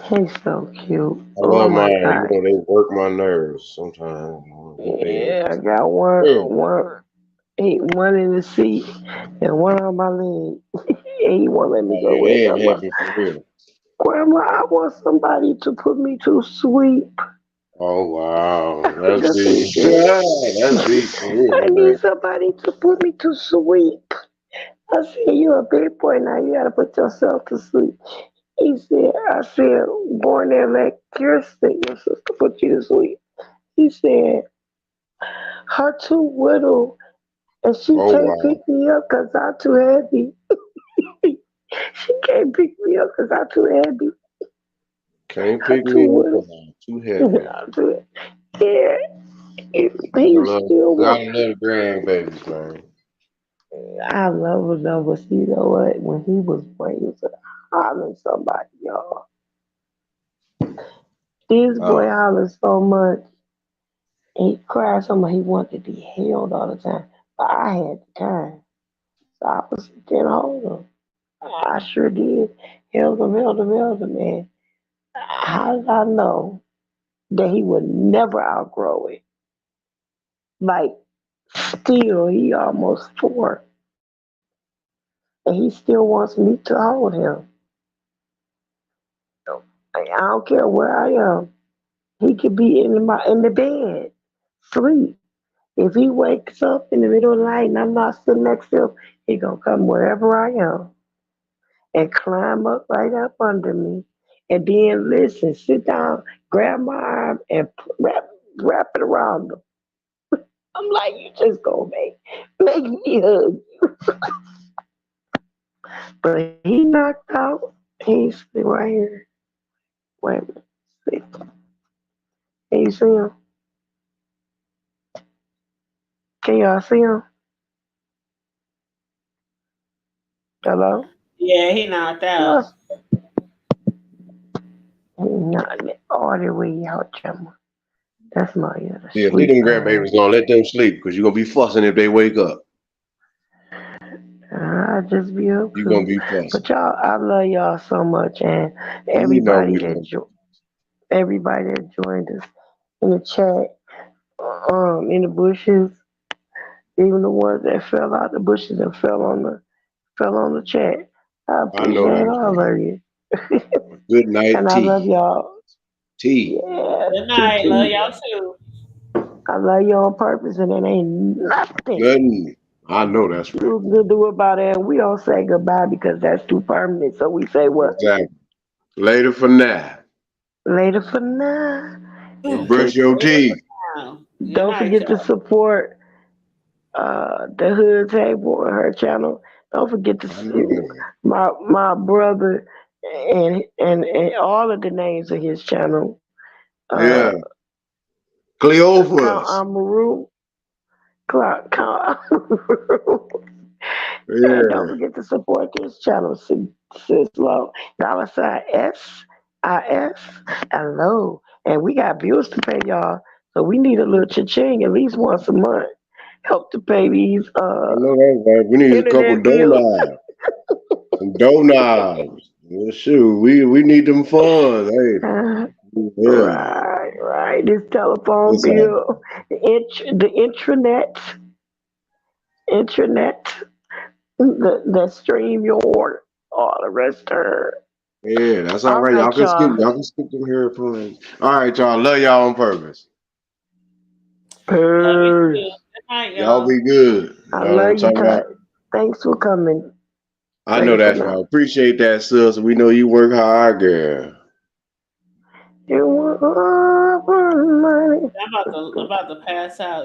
He's so cute. I Oh love my mine. god. They work my nerves sometimes. Get they Yeah, I got yeah. one in the seat and one on my leg. And he won't let me Oh go yeah, with they ain't grandma. happy for real. Grandma, I want somebody to put me to sleep. Oh wow, that's That's what he deep. said. That's deep for I real, man. need somebody to put me to sleep. I said, you're a big boy now. You gotta put yourself to sleep. I said, go in there, let Kirsten, your sister, put you to sleep. He said, her too little and she Oh can't wow, pick me up because I'm too heavy. She can't pick me up because I'm too heavy. can't I'm pick me too up little. 'cause I'm too heavy. I'm too, yeah, he Gotta was love, still gotta want. love the grandbabies, man. I love him though, but you know what? When he was born, he was hollering somebody, y'all. This boy Oh, hollered so much. He cried so much he wanted to be held all the time. But I had the time. So I was getting hold of him. I sure did. Held him, man. How did I know that he would never outgrow it? Like, still, he almost 4, and he still wants me to hold him. Like, I don't care where I am. He could be in the bed, sleep. If he wakes up in the middle of the night and I'm not sitting next to him, he gonna come wherever I am and climb up right up under me, and then listen, sit down, grab my arm and wrap it around him. I'm like, you just gonna make me hug. But he knocked out. He's right here. Wait a minute. See. Can you see him? Can y'all see him? Hello? Yeah, he knocked out. Yes. Not all the way out, Gemma. That's my other yeah, leave sleep them ass. grandbabies alone. Let them sleep because you're gonna be fussing if they wake up. I just be up You're gonna too. be fussing. But y'all, I love y'all so much, and You know everybody we that love jo- everybody that joined us in the chat, in the bushes, even the ones that fell out the bushes and fell on the chat. I you. I know appreciate that's all right. of you, Good night, and I love tea. y'all. Tea. Yeah, Good night. Love TT. y'all too. I love you on purpose, and it ain't nothing Nothing. I know that's right. you can do about it. And we don't say goodbye because that's too permanent. So we say what? Exactly. Later for now. Later for now. And Later brush your teeth. for now. Good Don't night, forget to y'all. support the Hood Table and her channel. Don't forget to I know see that's right. my brother and all of the names of his channel. Uh, Yeah. Count Cleophas. Amaru, Count Amaru. And don't Yeah. forget to support this channel, Sis Low. $SIS. Hello. And we got bills to pay, y'all. So we need a little cha-ching at least once a month. Help to pay these I know that's right. We need a couple internet bills. doorknobs. Some doorknobs. Well, shoot, we need them funds. Hey. Uh, Yeah. right. This telephone It's all bill, the intranet, the stream your order, all the rest of her. yeah, that's all All right. right, y'all. Y'all can skip them here funds. All right, y'all. Love y'all on purpose. Love you too. Peace. Good night, Y'all y'all. be good. You I know what I'm love you, talking Ty. about? Thanks for coming. I know Later for that's right. now. Appreciate that, sis. We know you work hard, girl. You want money. I'm about to pass out.